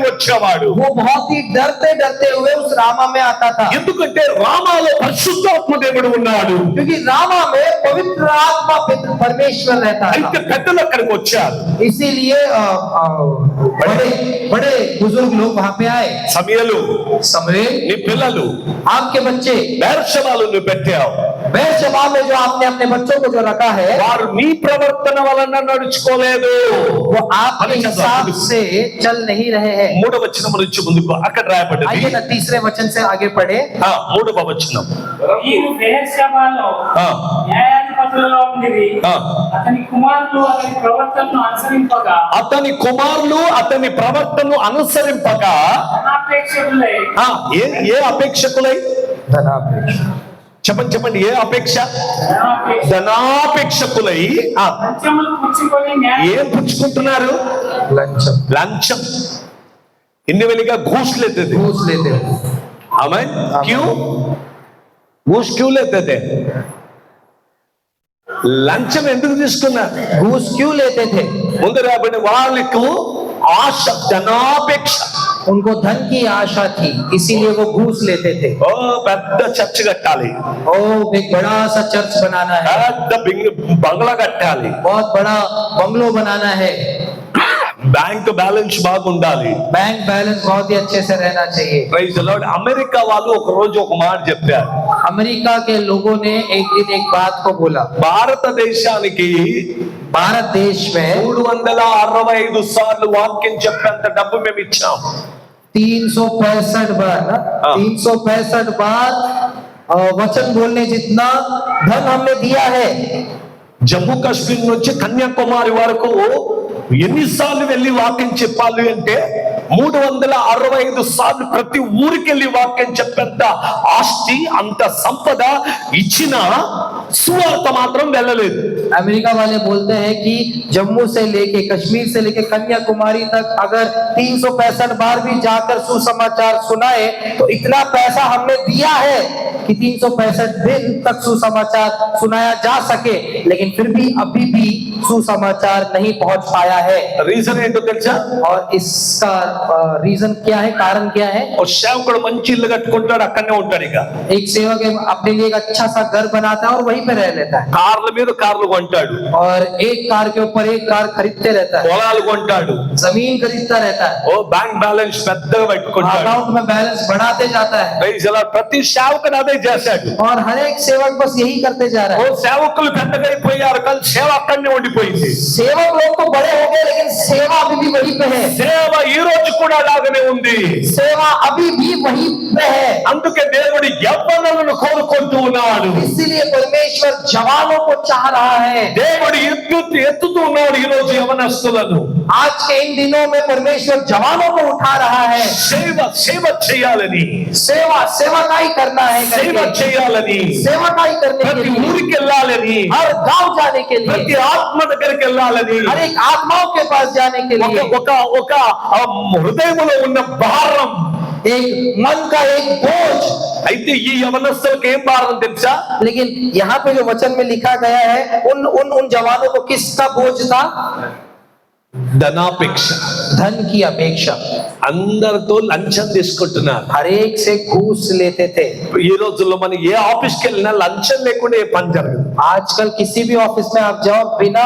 వచ్చేవాడు. वो बहुत ही डरते हुए उस रामा में आता था। ఎందుకంటే రామాలో పరిశుద్ధాత్మ దేవుడు ఉన్నాడు. क्योंकि रामा में पवित्र आत्मा परमेश्वर रहता అయితే था। పెద్దలు అక్కడికి వచ్చారు. इसीलिए बड़े बुजुर्ग लोग वहां पे आए। సమూయేలు, समूएल, నీ పిల్లలు आपके बच्चे బెర్షెబాలో నువ్వు పెట్టావు. बेर्शेबा में जो आपने अपने बच्चों को जो रखा है వారు మీ ప్రవర్తన వలన నడుచుకోలేదు. वो आपके हिसाब से चल नहीं रहे हैं. మూడవ వచనం నుంచి ముందుకు అక్కడ రాయబడింది. आइए ना तीसरे वचन से आगे पढ़े. మూడవ వచనం. ఈయన బెర్షెబాలో న్యాయాధిపతులలో ఉండిరి. అతని కుమారులు అతని ప్రవర్తనను అనుసరింపగా ధనాపేక్షకులై. ఏ అపేక్షకులై? धनापेक्ष. చెప్పండి ఏ అపేక్ష? ధనాపేక్ష. ధనాపేక్షకులై. లంచములు పుచ్చుకొని ఏం పుచ్చుకుంటున్నారు? लंचम. లంచం. ఇన్ని వెలిగా घूस लेते थे. घूस लेते हैं. आमेन. क्यों घूस क्यों लेते थे? లంచం ఎందుకు తీసుకున్నారు? घूस क्यों लेते थे? ముందు రాబడిన వాళ్ళకు ఆశ, ధనాపేక్ష. उनको धन की आशा थी, इसीलिए वो घूस लेते थे. ఓ పెద్ద చర్చ్ కట్టాలి, ओ एक बड़ा सा चर्च बनाना है, పెద్ద బంగ్లా కట్టాలి, बहुत बड़ा बंगलो बनाना है, బ్యాంక్ బ్యాలెన్స్ బాగుండాలి, बैंक बैलेंस बहुत ही अच्छे से रहना चाहिए. Praise the lord. అమెరికా వాళ్ళు ఒక రోజు ఒక మాట చెప్పారు. अमेरिका के लोगों ने एक दिन एक बात को बोला. భారతదేశానికి भारत देश में 365 సార్లు వాక్యం చెప్పేంత డబ్బు మేము ఇచ్చాం. 365 बार ना, 365 बार वचन बोलने जितना धन हमने दिया है. జమ్మూ కాశ్మీర్ నుంచి కన్యాకుమారి వరకు ఎన్నిసార్లు వెళ్ళి వాక్యం చెప్పాలి అంటే 365 సార్లు ప్రతి ఊరికి వెళ్ళి వాక్యం చెప్పేంత ఆస్తి, అంత సంపద ఇచ్చిన సువార్త మాత్రం వెళ్ళలేదు. अमेरिका वाले बोलते हैं कि जम्मू से लेके कश्मीर से लेके कन्याकुमारी तक अगर 365 बार भी जाकर सुसमाचार सुनाए तो इतना पैसा हमने दिया है कि 365 दिन तक सुसमाचार सुनाया जा सके, लेकिन फिर भी अभी भी सुसमाचार नहीं पहुंच पाया है. రీజన్ ఏంటో తెలుసా? और इसका रीजन क्या है, कारण क्या है? ఓ సేవకుడు మంచి ఇల్లు కట్టుకుంటాడు, అక్కడనే ఉంటాడు. ఇక एक सेवक अपने लिए एक अच्छा सा घर बनाता है और वहीं पे रह लेता है, కార్ల మీద కార్లు కొంటాడు, और एक कार के ऊपर एक कार खरीदते रहता है, పొలాలు కొంటాడు, जमीन खरीदता रहता है, ఓ బ్యాంక్ బ్యాలెన్స్ పెద్దగా పెట్టుకుంటాడు. अकाउंट में बैलेंस बढ़ाते जाता है. Praise the Lord. ప్రతి సేవకుడు అదే చేశాడు. और हर एक सेवक बस यही करते जा रहा ఓ है. సేవకులు పెద్దగా అయిపోయారు, కానీ సేవ అక్కడనే ఉండిపోయింది. सेवक लोग तो बड़े हो गए, लेकिन सेवा अभी भी वहीं पे है. సేవ ఈ రోజు కూడా అలాగనే ఉంది. सेवा अभी भी वहीं पे है. అందుకే దేవుడు యవ్వనులను కోరుకుంటూ ఉన్నాడు. इसीलिए परमेश्वर जवानों को चाह रहा है. దేవుడు ఎత్తుతూ ఉన్నాడు ఈ రోజు యవనస్తులను. आज के इन दिनों में परमेश्वर जवानों को उठा रहा है. సేవ చేయాలని, सेवकाई करना है, సేవ చేయాలని, सेवकाई करने के ప్రతి लिए, ఊరికి వెళ్ళాలని, हर गांव जाने के ప్రతి लिए, ఆత్మ దగ్గరికి వెళ్ళాలని, हर एक आत्माओं के पास जाने के लिए, ఒక హృదయములో ఉన్న భారం, एक मन का एक बोझ. అయితే ఈ యవనస్తులకు ఏం భారం తెలుసా? लेकिन यहाँ पे जो वचन में लिखा गया है, उन जवानों को किसका बोझ था? ధనాపేక్ష. धन की अपेक्षा. అందరితో లంచం తీసుకుంటున్నారు. हर एक से घूस लेते थे. ఈ రోజుల్లో మనం ఏ ఆఫీస్కి వెళ్ళినా లంచం లేకుండా ఏ పని జరగదు. आजकल किसी भी ऑफिस में आप जाओ, बिना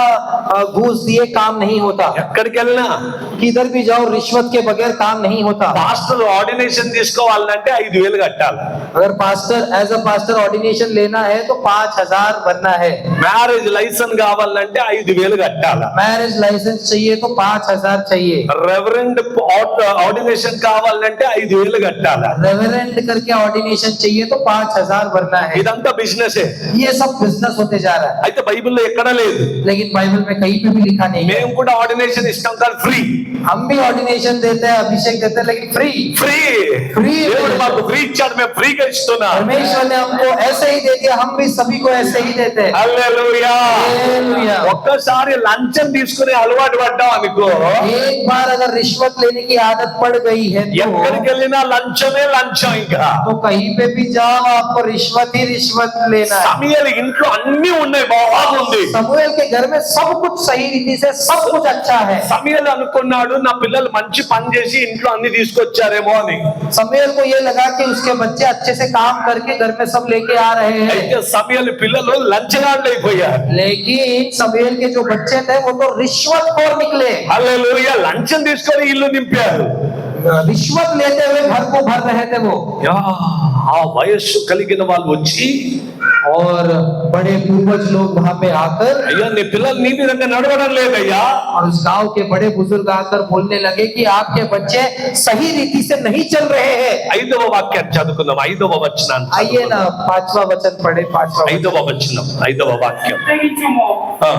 घूस दिए काम नहीं होता. ఎక్కడికి వెళ్ళినా किधर भी जाओ, रिश्वत के बगैर काम नहीं होता. పాస్టర్ ఆర్డినేషన్ తీసుకోవాలంటే 5,000 కట్టాలి. अगर pastor as a pastor ordination लेना है तो 5,000 बनना है. మ్యారేజ్ లైసెన్స్ కావాలంటే 5,000 కట్టాలి. मैरिज लाइसेंस चाहिए तो 5,000 चाहिए. రెవరెండ్ ఆర్డినేషన్ కావాలంటే 5,000 కట్టాలి. रेवरेंड करके ऑर्डिनेशन चाहिए तो 5,000 भरना है. ఇదంతా బిజినెస్. ये सब बिजनेस होते जा रहा है. అయితే బైబిల్లో ఎక్కడ లేదు. लेकिन बाइबल में कहीं पे भी लिखा नहीं है. మేము కూడా ఆర్డినేషన్ ఇస్తాం కానీ ఫ్రీ. हम भी ऑर्डिनेशन देते हैं, अभिषेक देते हैं, लेकिन फ्री. దేవుడు మాకు ఫ్రీ ఇచ్చాడు, మేము ఫ్రీగా ఇస్తున్నా. परमेश्वर ने हमको ऐसे ही दे दिया, हम भी सभी को ऐसे ही देते हैं. హల్లెలూయా. हालेलुया. ఒక్కసారి లంచం తీసుకునే అలవాటు పడ్డాం అనుకో, एक बार अगर रिश्वत लेने की आदत पड़ गई है ఎక్కడికి వెళ్ళినా లంచమే లంచం. ఇంకా तो कहीं पे भी जाओ, आपको रिश्वत ही रिश्वत लेना है. సమయలు ఇంట్లో అన్ని ఉన్నాయి, బాగుంది. समूएल के घर में सब कुछ सही रीति से, सब कुछ अच्छा है. సమయలు అనుకున్నాడు నా పిల్లలు మంచి పని చేసి ఇంట్లో అన్ని తీసుకొచ్చారేమో అని. समूएल को ये लगा कि उसके बच्चे अच्छे से काम करके घर में सब लेके आ रहे हैं. అయితే సమయలు పిల్లలు లంచగాళ్ళు అయిపోయారు. लेकिन समूएल के जो बच्चे थे वो तो रिश्वतखोर निकले. హల్లెలూయా. లంచం తీసుకొని ఇల్లు నింపారు. रिश्वत लेते हुए घर को भर रहे थे वो. ఆ వయస్సు కలిగిన వాళ్ళు వచ్చి और बड़े पूर्वज लोग वहां पे आकर అయ్యా నీ పిల్లలు నీ విధంగా నడవడం లేదయ్యా. और उस गांव के बड़े बुजुर्ग आकर बोलने लगे कि आपके बच्चे सही रीति से नहीं चल रहे हैं. 5వ వాక్యాన్ని చదువుకుందాం. 5వ వచనాన్ని आइए ना 5वां वचन पढ़े. 5वां 5వ వచనం 5వ వాక్యం. ఉత్తగించుము. ఆ,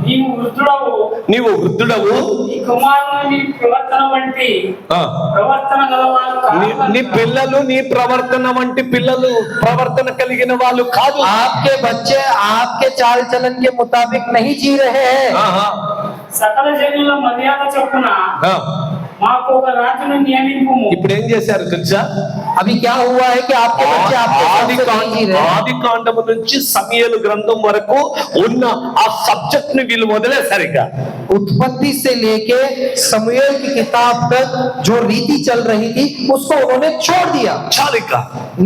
నీవు వృద్ధుడవు. నీవు వృద్ధుడవు. నీ కుమారుని నీ ప్రవర్తన వంటి ఆ, ప్రవర్తన గలవారు నీ పిల్లలు నీ ప్రవర్తన వంటి పిల్లలు ప్రవర్తన కలిగిన వాళ్ళు కాదు. आपके बच्चे आपके चाल चलन के मुताबिक नहीं जी रहे हैं. ఆహా, సకల జనుల మర్యాద చొప్పున ఆ. మాకు ఒక రాజును నియమింపుము. ఇప్పుడు ఏం చేశారు తెలుసా? अभी क्या हुआ है कि आपके बच्चे आपके ఆది साथ नहीं जी रहे. ఆది కాండము నుంచి సమూయేలు గ్రంథం వరకు ఉన్న ఆ సబ్జెక్ట్ ని వీళ్ళు వదిలేశారు. ఇక उत्पत्ति से लेके समूएल की किताब तक जो रीति चल रही थी उसको उन्होंने छोड़ दिया. చాలు ఇక.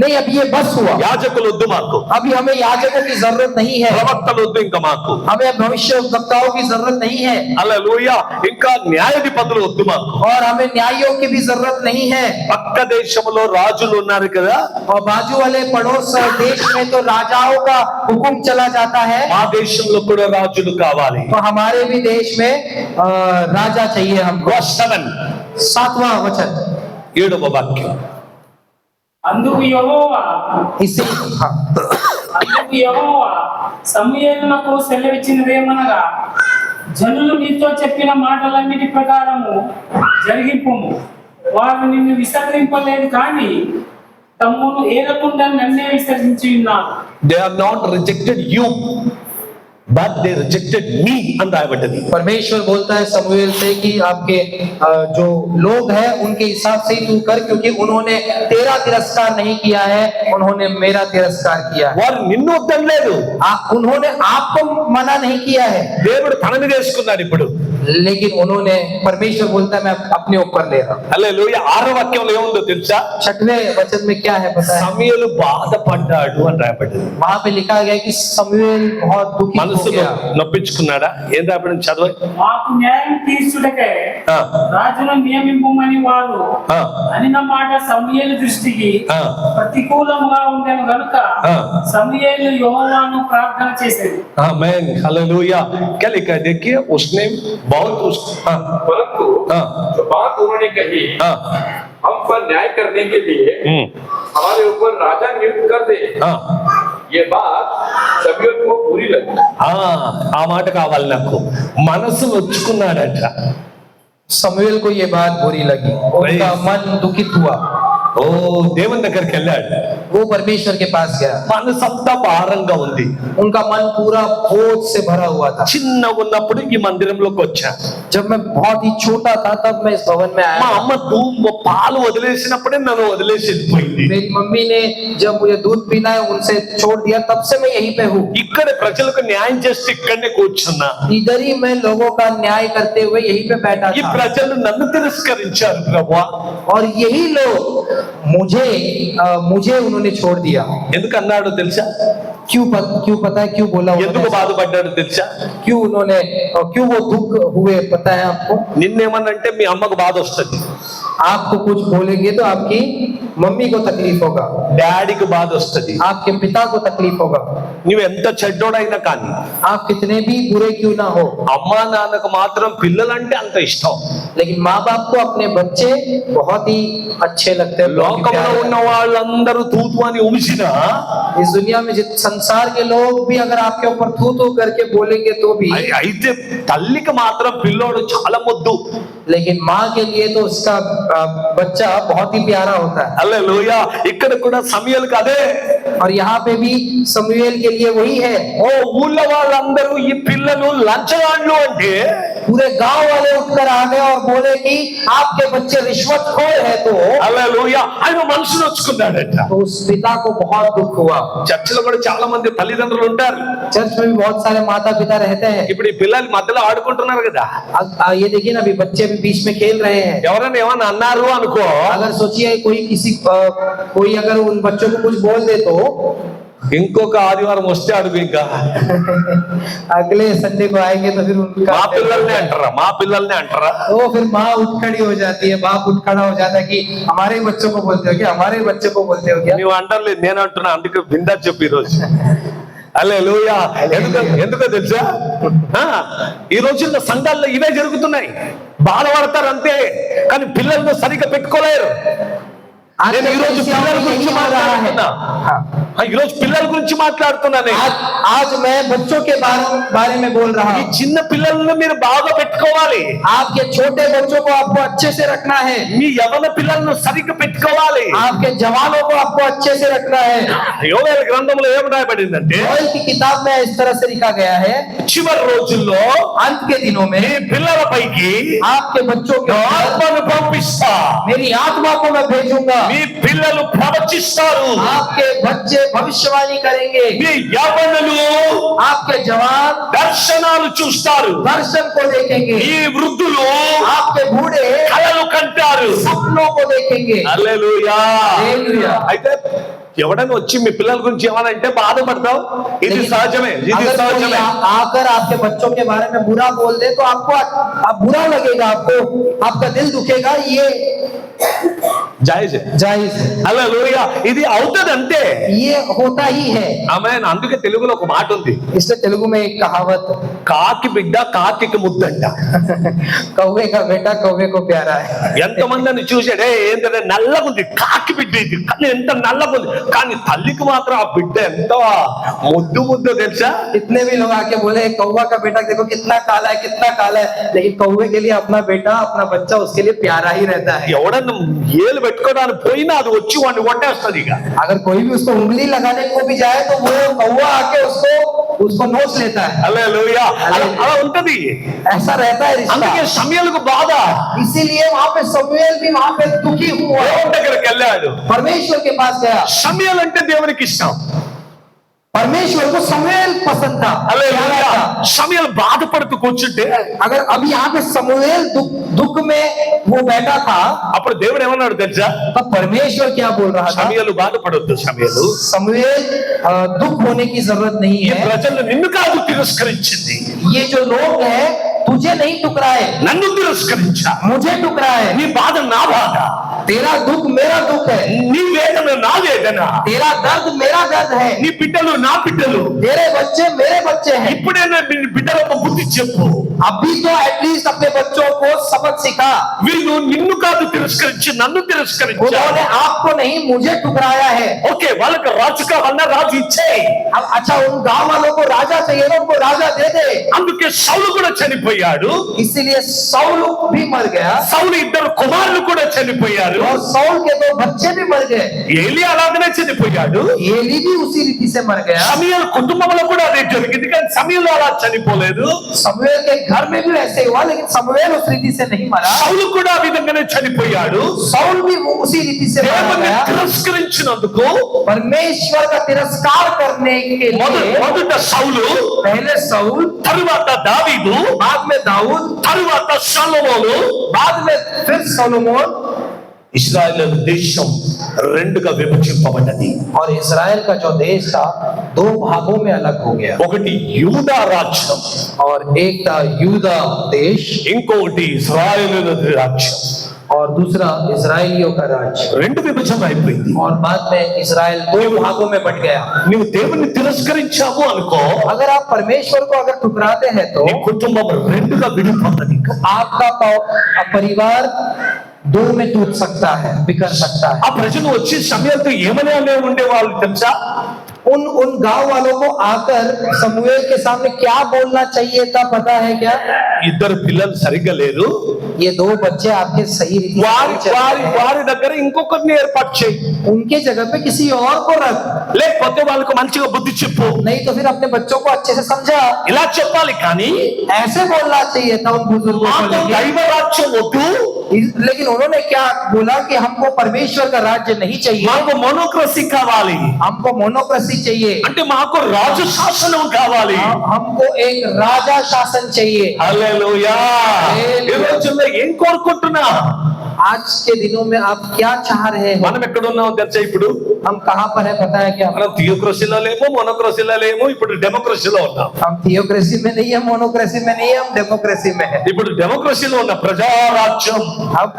नहीं, अब ये बस हुआ. యాజకులు వద్దు మాకు, अभी हमें याजकों की जरूरत नहीं है. ప్రవక్తలు వద్దు ఇంకా మాకు, हमें भविष्यवक्ताओं की जरूरत नहीं है. హల్లెలూయా. ఇంకా న్యాయాధిపతులు వద్దు మాకు. और हमें न्यायियों की भी जरूरत नहीं है. పక్క దేశంలో రాజులు ఉన్నారు కదా, और बाजू वाले पड़ोस देश में तो राजाओं का हुक्म चला जाता है. మా దేశంలో కూడా రాజులు కావాలి. तो हमारे भी देश में राजा चाहिए हमको. Verse 7 7वां वचन 7వ వాక్యం. అందుకు యెహోవా इसी हाँ. అందుకు యెహోవా సమూయేలునకు సెలవిచ్చినదేమనగా జనులు నీతో చెప్పిన మాటలన్నిటి ప్రకారము జరిగింపుము. వారు నిన్ను విసర్జింపలేదు కానీ తమ్మును ఏలకుండా నన్నే విసర్జించి ఉన్నారు. They have not rejected you, but they rejected me అని రాయబడ్డది. परमेश्वर बोलता है समूएल से कि आपके जो लोग हैं उनके हिसाब से ही तू कर, क्योंकि उन्होंने तेरा तिरस्कार नहीं किया है, उन्होंने मेरा तिरस्कार किया है. వారు నిన్ను వద్దనలేదు, उन्होंने आपको मना नहीं किया है, దేవుడు తన మీద వేసుకున్నాడు. ఇప్పుడు लेकिन उन्होंने परमेश्वर बोलता है मैं अपने ऊपर ले रहा हूं. హల్లెలూయా. 6వ వాక్యంలో ఏముందో తెలుసా? 6वें वचन में क्या है पता है? సమూయేలు బాధపడ్డాడు అని రాయబడ్డది. वहां पे लिखा गया कि समूएल बहुत दुखी हो మనసులో गया. నొప్పించుకున్నాడా? ఏం రాయబడింది చదవ. మాకు న్యాయం తీర్చుటకే రాజును నియమింపమని వారు అనిన మాట సమూయేలు దృష్టికి ప్రతికూలముగా ఉండెను గనుక సమూయేలు యెహోవాను ప్రార్థన చేసేది. Amen hallelujah. क्या लिखा है देखिए, उसने बहुत परंतु जो बात उन्होंने कही हम पर न्याय करने के लिए हमारे ऊपर राजा नियुक्त कर दे, ये बात सभी को बुरी लगी. ఆ మాట కావాలి నాకు. మనసు నొచ్చుకున్నాడట. समूएल को ये बात बुरी लगी, उनका मन दुखित हुआ. ఓ దేవుని దగ్గరికి వెళ్ళాడు. वो परमेश्वर के पास गया. మనసంతా భారంగా ఉంది. उनका मन पूरा बोझ से भरा हुआ था. చిన్న ఉన్నప్పుడు ఈ మందిరంలోకి వచ్చా. जब मैं बहुत ही छोटा था तब मैं इस भवन में మా आया. అమ్మ పాలు వదిలేసినప్పుడే నన్ను వదిలేసి వెళ్ళిపోయింది. मेरी मम्मी ने जब मुझे दूध पीना है उनसे छोड़ दिया, तब से मैं यहीं पे हूँ. ఇక్కడ ప్రజలకు న్యాయం చేస్తే ఇక్కడనే కూర్చున్నా. इधर ही मैं लोगों का न्याय करते हुए यहीं पे बैठा ఈ था. ప్రజలు నన్ను తిరస్కరించారు ప్రభువా. और यही लोग मुझे उन्होंने छोड़ दिया. ఎందుకు అన్నాడో తెలుసా? क्यों पता है क्यों बोला ఎందుకు उन्होंने? బాధపడ్డాడో తెలుసా? क्यों उन्होंने क्यों वो दुख हुए पता है आपको? నిన్నేమన్నంటే మీ అమ్మకు బాధ వస్తుంది, आपको कुछ बोलेंगे तो आपकी मम्मी को तकलीफ होगा, డాడీకి బాధ వస్తుంది. आपके पिता को तकलीफ होगा. నువ్వు ఎంత చెడ్డోడైనా కానీ आप कितने भी बुरे क्यों ना हो, అమ్మా నాన్నకు మాత్రం పిల్లలంటే అంత ఇష్టం. लेकिन माँ बाप को अपने बच्चे बहुत ही अच्छे लगते हैं. बहुत ही లోకంలో प्यारे ఉన్న लगते వాళ్ళందరూ తూతు అని ఉమిసినా हैं. इस दुनिया में संसार के लोग भी अगर आपके ऊपर थू थू करके बोलेंगे तो भी, అయితే తల్లికి మాత్రం పిల్లోడు చాలా ముద్దు. लेकिन माँ के लिए तो उसका बच्चा बहुत ही प्यारा होता है. హల్లెలూయా. ఇక్కడ కూడా సమూయేలుకి అదే. और यहाँ पे भी समूएल के लिए वही है. ఓ ఊళ్ళో వాళ్ళందరూ ఈ పిల్లలు లంచగాండ్లు అంటే पूरे गांव वाले उठकर आ गए और बोले कि आपके बच्चे रिश्वतखोर है. तो హల్లెలూయా. ఆయన మనసు నొచ్చుకున్నాడట. उस पिता को बहुत दुख हुआ. చర్చిలో కూడా చాలా మంది తల్లిదండ్రులు ఉంటారు. चर्च में भी बहुत सारे माता पिता रहते हैं. ఇప్పుడు ఈ పిల్లలు మధ్యలో ఆడుకుంటున్నారు కదా, ये देखिए ना, अभी बच्चे भी बीच में खेल रहे हैं. ఎవరైనా ఏమన్నా అన్నారు అనుకో, अगर सोचिए कोई अगर उन बच्चों को कुछ बोल दे तो ఇంకొక ఆదివారం వస్తే అడుగు ఇంకా अगले संडे को आएंगे तो फिर उनका మా పిల్లల్ని అంటారా, మా పిల్లల్ని అంటారా? तो फिर माँ उठ खड़ी हो जाती है, बाप उठ खड़ा हो जाता है कि हमारे बच्चों को बोलते हो क्या, हमारे बच्चे को बोलते हो क्या। నువ్వు అంటలేదు, నేను అంటున్నా. అందుకే బిందా చెప్పు ఈరోజు. హల్లెలూయా. ఎందుకో తెలుసా, ఈ రోజుల్లో సంఘాల్లో ఇవే జరుగుతున్నాయి. బాధపడతారు అంతే, కానీ పిల్లలను సరిగ్గా పెట్టుకోలేరు. నేను ఈరోజు పిల్లల గురించి మాట్లాడుతున్నా. ఈరోజు పిల్లల గురించి మాట్లాడుతున్నా నేను. आज मैं बच्चों के बारे में बोल रहा ఈ हूँ। చిన్న పిల్లలను మీరు బాగా పెట్టుకోవాలి. आपके छोटे बच्चों को आपको अच्छे से रखना है, మీ యవన పిల్లలను సరిగ్గా పెట్టుకోవాలి. आपके जवानों को आपको अच्छे से रखना है। యోవేలు గ్రంథంలో ఏం రాయబడిందంటే, योएल की किताब में इस तरह से लिखा गया है, చివరి రోజుల్లో अंत के दिनों में మీ పిల్లల పైకి आपके बच्चों के ఆత్మను పంపిస్తా. मेरी आत्मा को मैं भेजूंगा, మీ పిల్లలు ప్రవచిస్తారు. आपके बच्चे भविष्यवाणी करेंगे, మీ యవనులు आपके जवान దర్శనాలు చూస్తారు. दर्शन को देखेंगे, ఈ వృద్ధులు आपके बूढ़े కలలు కంటారు. सपनों को देखेंगे। హల్లెలూయా. హల్లెలూయా. అయితే ఎవడైనా వచ్చి మీ పిల్లల గురించి ఏమనంటే బాధపడతావు. ఇది लेकिन సహజమే, ఇది अगर कोई సహజమే. आकर आपके बच्चों के बारे में बुरा बोल दे तो आपको बुरा लगेगा, आपको आपका दिल दुखेगा, ये జాయిజ్. जायज है, హల్లెలూయా. ఇది అవుతుంది అంతే. ये होता ही है। ఆమేన్. అందుకే తెలుగులో ఒక మాట ఉంది, इसलिए तेलुगु में एक कहावत, కాకి బిడ్డ కాకి ముద్దంట. कौवे का बेटा कौवे को प्यारा है। ఎంతమందిని చూసాడే, ఏంటంటే నల్లగుంది కాకి బిడ్డ, ఇది కానీ ఎంత నల్లగుంది, కానీ తల్లికి మాత్రం ఆ బిడ్డ ఎంత ముద్దు తెలుసా. इतने भी लोग आके बोले कौवा का बेटा देखो कितना काला है, कितना काला है, लेकिन कौवे के लिए अपना बेटा अपना बच्चा उसके लिए प्यारा ही रहता है। ఎవడన్నా ఏలు పెట్టుకోవడానికి పోయినా అది వచ్చి వాడిని కొట్టేస్తుంది. ఇక अगर कोई भी उसको उंगली लगाने को भी जाए तो वो कौवा आके उसको नोच लेता है। హల్లెలూయా. అలా ఉంటది. ऐसा रहता है रिश्ता। అందుకే సమయలకు బాధ. इसीलिए वहां पे समूएल भी वहां पे दुखी हुआ, దేవుని దగ్గరికి వెళ్ళాడు. परमेश्वर के पास गया। సమయలు అంటే దేవునికి ఇష్టం. परमेश्वर को समूएल पसंद था, హల్లెలూయా. प्यारा था। సమయలు బాధపడుతూ కూర్చుంటే अगर अभी यहाँ पे समूएल दुख में वो बैठा था, అప్పుడు దేవుడు ఏమన్నాడు తెలుసా, तब परमेश्वर क्या बोल रहा था, సమయలు బాధపడొద్దు. సమయలు समूएल दुख होने की जरूरत नहीं ఈ है। ప్రజలు నిన్ను కాదు తిరస్కరించింది, ये जो लोग हैं तुझे नहीं टुकराए, నన్ను తిరస్కరించా. मुझे टुकराए। నీ బాధ నా బాధ, तेरा दुख मेरा दुख है, నీ వేదన నా వేదన, तेरा दर्द मेरा दर्द है, నీ బిడ్డలు నా బిడ్డలు. तेरे बच्चे मेरे बच्चे हैं। ఇప్పుడైనా నీ బిడ్డలకు బుద్ధి చెప్పు. अभी तो एटलीस्ट अपने बच्चों को सबक सिखा। వీళ్ళు నిన్ను కాదు తిరస్కరించి నన్ను తిరస్కరించారు. उन्होंने आपको नहीं मुझे ठुकराया है। ఓకే, వాళ్ళకి రాజు కావాలన్నా రాజు ఇచ్చేయి. अब अच्छा उन गांव वालों को राजा चाहिए ना, उनको राजा दे दे। అందుకే సౌలు కూడా చనిపోయాడు. इसीलिए साउल भी मर गया సౌలు ఇద్దరు కుమారులు కూడా చనిపోయారు. और साउल के दो बच्चे भी मर गए। ఏలి అలాగనే చనిపోయాడు. एली भी उसी रीति से मर गया। సమయలు కుటుంబంలో కూడా అదే జరిగింది, కానీ సమయంలో అలా చనిపోలేదు. समूएल के घर में भी ऐसे हुआ, लेकिन समूएल उस रीति से नहीं मरा। సౌలు కూడా ఆ విధంగానే చనిపోయాడు. साउल भी वो उसी रीति से मर దేవుని गया। తిరస్కరించినందుకు परमेश्वर का तिरस्कार करने के लिए మొదట సౌలు, पहले साउल, తరువాత దావీదు, बाद में दाऊद, తరువాత సొలొమోను. बाद में फिर सोलोमोन। ఇశ్రాయేలు దేశం రెండుగా విభజింపబడ్డది. और इस्राएल का जो देश था दो भागों में अलग हो गया। ఒకటి యూదా రాజ్యం, और एक था यूदा देश ఇంకొకటి ఇశ్రాయేలు రాజ్యం. और दूसरा इस्राएलियों का राज्य। రెండు విభజన అయిపోయింది. और बाद में इस्राएल दो भागों में बट गया। నువ్వు దేవుని తిరస్కరించావు అనుకో, अगर आप परमेश्वर को अगर ठुकराते हैं तो నీ కుటుంబం రెండుగా విడిపోతుంది. आपका परिवार दो में टूट सकता है, बिखर सकता है। ఆ ప్రజలు వచ్చి సమయంతో ఏమని అనే ఉండేవాళ్ళు తెలుసా, उन गांव वालों को आकर समूएल के सामने क्या बोलना चाहिए था पता है क्या? ఇద్దరు పిల్లలు సరిగ్గా లేరు, ये दो बच्चे आपके सही रीति से వారి नहीं चल रहे వారి हैं। వారి దగ్గర ఇంకొకరిని ఏర్పాటు చేయి, उनके जगह पे किसी और को रख, లేకపోతే వాళ్ళకు మంచిగా బుద్ధి చెప్పు. नहीं तो फिर अपने बच्चों को अच्छे से समझा। ఇలా చెప్పాలి, కానీ ऐसे बोलना चाहिए था उन बुजुर्गों को మాకు लेके। దైవ రాజ్యం వద్దు, लेकिन उन्होंने क्या बोला कि हमको परमेश्वर का राज्य नहीं चाहिए, మాకు మోనోక్రసీ కావాలి, हमको मोनोक्रेसी चाहिए, అంటే మాకు రాజు శాసనం కావాలి. हमको एक राजा शासन चाहिए। హల్లెలూయా. ఈ రోజుల్లో ఏం కోరుకుంటున్నా, आज के दिनों में आप क्या चाह रहे हो? మనం ఎక్కడున్నాం తెలుసా? ఇప్పుడు हम कहाँ पर है पता है क्या? మనం థియోక్రసీలో లేము, మోనోక్రసీలో లేము, ఇప్పుడు డెమోక్రసీలో ఉన్నాం. हम थियोक्रेसी में नहीं है, मोनोक्रेसी में नहीं है, हम डेमोक्रेसी में है. ఇప్పుడు డెమోక్రసీలో ఉన్న ప్రజారాజ్యం.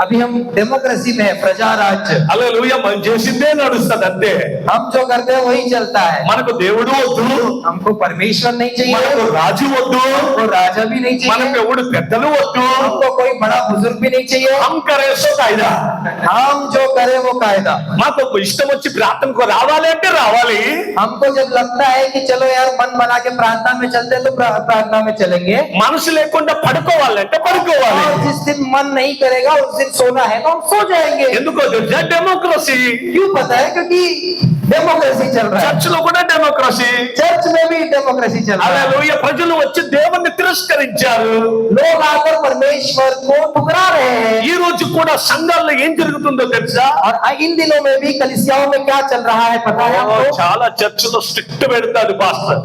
अभी हम डेमोक्रेसी में है, प्रजा राज्य. హల్లెలూయా. మనం చేసిందే నడుస్తుంది అంతే. हम जो करते हैं वही चलता है. మనకు దేవుడు వద్దు, हमको परमेश्वर नहीं चाहिए, మనకు రాజు వద్దు, हमको राजा भी नहीं మనకు चाहिए, ఎవడు పెద్దలు వద్దు. हमको कोई बड़ा बुजुर्ग भी नहीं चाहिए. हम करे సో కాయిదా. हम जो करे वो कायदा. మాకు ఇష్టం వచ్చి ప్రార్థనకు రావాలి అంటే రావాలి. हमको जब लगता है कि चलो यार मन बना के प्रार्थना में चलते हैं तो प्रार्थना में चलेंगे. మనసు లేకుండా పడుకోవాలంటే పడుకోవాలి. और जिस दिन मन नहीं करेगा उस दिन सोना है तो हम सो जाएंगे. ఎందుకో తెలుసా? డెమోక్రసీ. क्यों पता है? क्योंकि डेमोक्रेसी चल रहा है. చర్చ్ లో కూడా డెమోక్రసీ. चर्च में भी डेमोक्रेसी चल रहा है. హల్లెలూయా. ప్రజలు వచ్చి దేవుణ్ణి తిరస్కరించారు. लोग आकर परमेश्वर को ठुकरा रहे हैं. ఈ రోజు కూడా సంఘాల్లో ఏం జరుగుతుందో తెలుసా? और इन दिनों में भी कलीसियाओं में क्या चल रहा है पता है आपको? చాలా చర్చిలో స్ట్రిక్ట్ పెడతాడు పాస్టర్.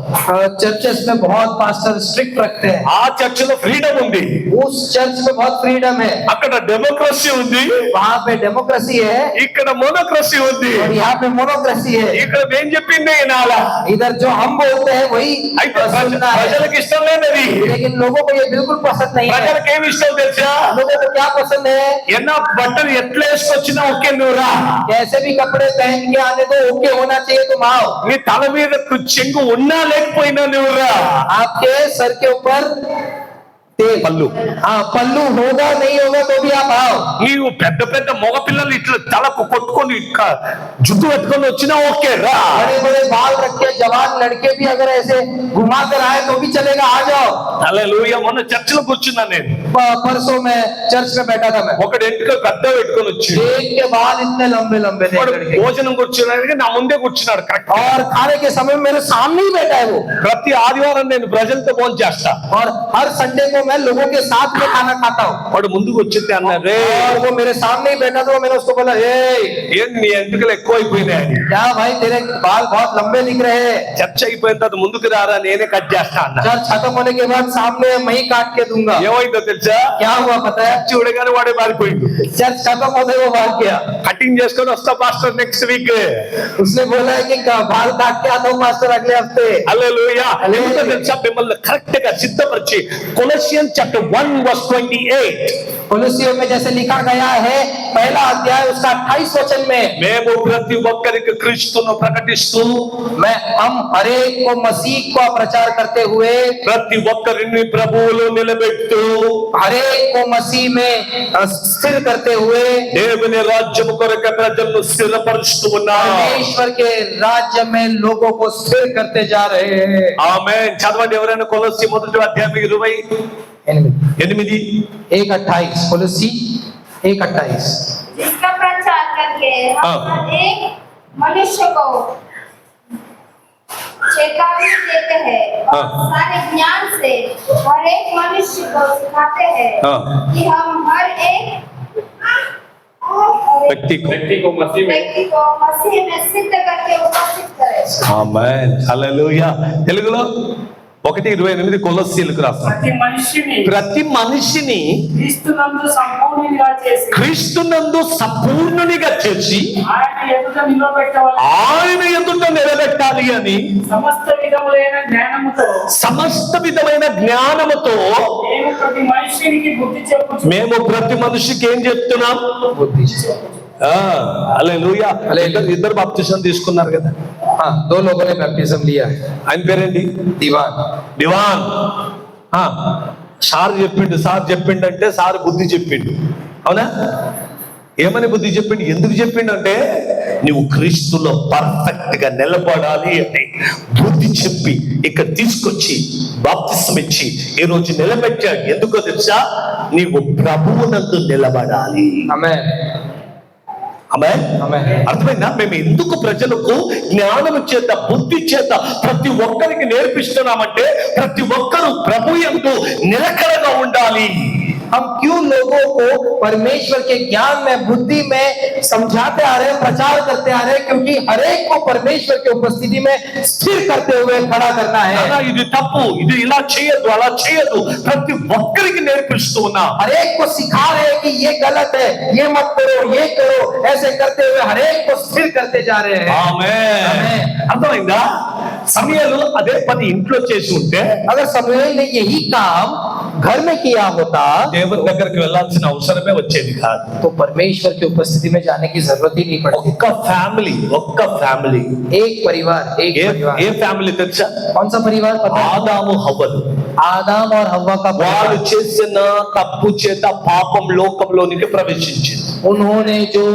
चर्चेस में बहुत पास्टर स्ट्रिक्ट रखते हैं. ఆ చర్చిలో ఫ్రీడమ్ ఉంది, उस चर्च में बहुत फ्रीडम है. అక్కడ డెమోక్రసీ ఉంది, वहाँ पे डेमोक्रेसी है ఇక్కడ మోనోక్రసీ ఉంది. और यहाँ पे मोनोक्रेसी है. ఇక్కడ ఏం చెప్పింది వినాలా? इधर जो हम बोलते हैं वही అయితే सुनना है. ప్రజలకు ఇష్టం లేనిది. लेकिन लोगों को ये बिल्कुल पसंद नहीं है. ప్రజలకు ఏమి ఇష్టం తెలుసా? लोगों को क्या पसंद है? ఎన్నో బట్టలు ఎట్లా వేసుకొచ్చినా ఓకే నువ్వు రా. कैसे भी कपड़े पहन के आने दो, ओके होना चाहिए, तुम आओ. నీ తల మీద చెంగు ఉన్నా లేకపోయినా నువ్వు రా. आपके सर के ऊपर तेल, పళ్ళు. हाँ पल्लू होगा नहीं होगा तो भी आप आओ. నీవు పెద్ద పెద్ద మగ పిల్లలు ఇట్లా తలకు కొట్టుకొని జుట్టు పెట్టుకొని వచ్చినా ఓకే రా. बड़े बड़े बाल रखे जवान लड़के भी अगर ऐसे घुमा कर आए तो भी चलेगा, आ जाओ. హల్లెలూయా. మొన్న చర్చిలో కూర్చున్నా నేను. परसों में चर्च में बैठा था मैं. ఒకడు ఎంటుక పెద్ద పెట్టుకొని వచ్చి एक के बाल इतने लंबे लंबे थे వాడు लड़के. భోజనం కూర్చున్నాడు, నా ముందే కూర్చున్నాడు కరెక్ట్. और खाने के समय में मेरे सामने ही बैठा है वो. ప్రతి ఆదివారం నేను ప్రజలతో భోజనం చేస్తా. और हर संडे को मैं लोगों के साथ में खाना खाता हूँ. వాడు ముందుకు వచ్చింది అన్నారు, రే और वो मेरे सामने ही बैठा था. मैंने उसको बोला, ए ఏం నీ ఎంటుకలు ఎక్కువైపోయినాయి, क्या भाई तेरे बाल बहुत लंबे दिख रहे हैं. చర్చ అయిపోయిన తర్వాత ముందుకు రారా నేనే కట్ చేస్తా అన్న. चर्च खत्म होने के बाद सामने मैं ही काट के दूंगा. ఏమైందో తెలుసా? क्या हुआ पता है? చూడగానే వాడే మారిపోయింది. चर्च खत्म होते वो भाग गया. కటింగ్ చేసుకొని వస్తా పాస్టర్ నెక్స్ట్ వీక్. उसने बोला है कि बाल काट के आता हूँ मास्टर अगले हफ्ते. హల్లెలూయా. హల్లెలూయా. ఎందుకో తెలుసా? మిమ్మల్ని కరెక్ట్ గా సిద్ధపరిచి కొలొస్సియన్ చాప్టర్ 1:28 कोलोसियों में जैसे लिखा गया है पहला अध्याय उसका 28 वचन में, మేము ప్రతి ఒక్కరికి క్రీస్తును ప్రకటిస్తూ हम हरेक को मसीह को प्रचार करते हुए ప్రతి ఒక్కరిని ప్రభువులో నిలబెడుతూ हरेक को मसीह में स्थिर करते हुए దేవుని రాజ్యము కొరకు ప్రజలను స్థిరపరుస్తూ ఉన్నాం. परमेश्वर के राज्य में लोगों को स्थिर करते जा रहे हैं. ఆమేన్. చదవండి ఎవరైనా కొలొస్సి 1:28. 1:28 कोलोसी 1:28. जिसका प्रचार करके हम हर एक मनुष्य को चेतावनी देते हैं और सारे ज्ञान से हर एक मनुष्य को सिखाते हैं कि हम हर एक వ్యక్తి व्यक्ति को मसीह में व्यक्ति को मसीह में सिद्ध करके उपस्थित करें. ఆమేన్. హల్లెలూయా. తెలుగులో 1:28 కొలొస్సీలకు రాస్తాం. ప్రతి మనిషిని ప్రతి మనిషిని క్రీస్తునందు సంపూర్ణునిగా చేసి క్రీస్తునందు సంపూర్ణునిగా చేసి ఆయన ఎదుట నిలబెట్టవాలి. ఆయన ఎదుట నిలబెట్టాలి అని సమస్త విధములైన జ్ఞానముతో సమస్త విధమైన జ్ఞానముతో మేము ప్రతి మనిషినికి బుద్ధి చెప్పుచు మేము ప్రతి మనిషికి ఏం చెప్తున్నాం? హల్లెలూయా. ఇద్దరు బాప్తిసం తీసుకున్నారు కదా. हाँ, 2 लोगों ने बैप्टिज्म लिया है. ఆయన పేరేంటి? दीवान. దివాన్. సార్ చెప్పిండు అంటే సార్ బుద్ధి చెప్పిండు. అవునా? ఏమని బుద్ధి చెప్పిండు? ఎందుకు చెప్పిండు అంటే నువ్వు క్రీస్తులో పర్ఫెక్ట్ గా నిలబడాలి అని బుద్ధి చెప్పి ఇక్కడ తీసుకొచ్చి బాప్తిసం ఇచ్చి ఈ రోజు నిలబెట్టాడు. ఎందుకో తెలుసా? నీవు ప్రభువునందు నిలబడాలి. आमेन. ఆమేన్. ఆమేన్. అర్థమైందా? మేము ఎందుకు ప్రజలకు జ్ఞానము చేత బుద్ధి చేత ప్రతి ఒక్కరికి నేర్పిస్తున్నామంటే ప్రతి ఒక్కరు ప్రభు యందు నిలకడగా ఉండాలి. हम क्यों लोगों को परमेश्वर के ज्ञान में, बुद्धि में समझाते आ रहे हैं, प्रचार करते आ रहे हैं, क्योंकि हर एक को परमेश्वर की उपस्थिति में स्थिर करते हुए खड़ा करना है। అలా ఇది తప్పు, ఇది ఇలా చేయొద్దు, అలా చేయొద్దు, ప్రతి ఒక్కరికి నేర్పిస్తూ ఉన్నా। हर एक को सिखा रहे हैं कि ये गलत है, ये मत करो, ये करो, ऐसे करते हुए हर एक को स्थिर करते जा रहे हैं। ఆమేన్। అర్థమైందా? సమూయేలు అదే పని ఇంట్లో చేసి ఉంటే, अगर समूएल ने यही काम घर में किया होता దేవుని దగ్గరికి వెళ్ళాల్సిన అవసరమే వచ్చేది కాదు। तो परमेश्वर की उपस्थिति में जाने की जरूरत ही नहीं पड़ती। ఒక్క ఫ్యామిలీ एक परिवार, एक परिवार। ఏ ఫ్యామిలీ తెలుసా? कौन सा परिवार पता है? ఆదాము హవ్వలు। आदम और हव्वा का వాళ్ళు परिवार। చేసిన తప్పు చేత పాపం లోకంలోనికి ప్రవేశించింది। उन्होंने जो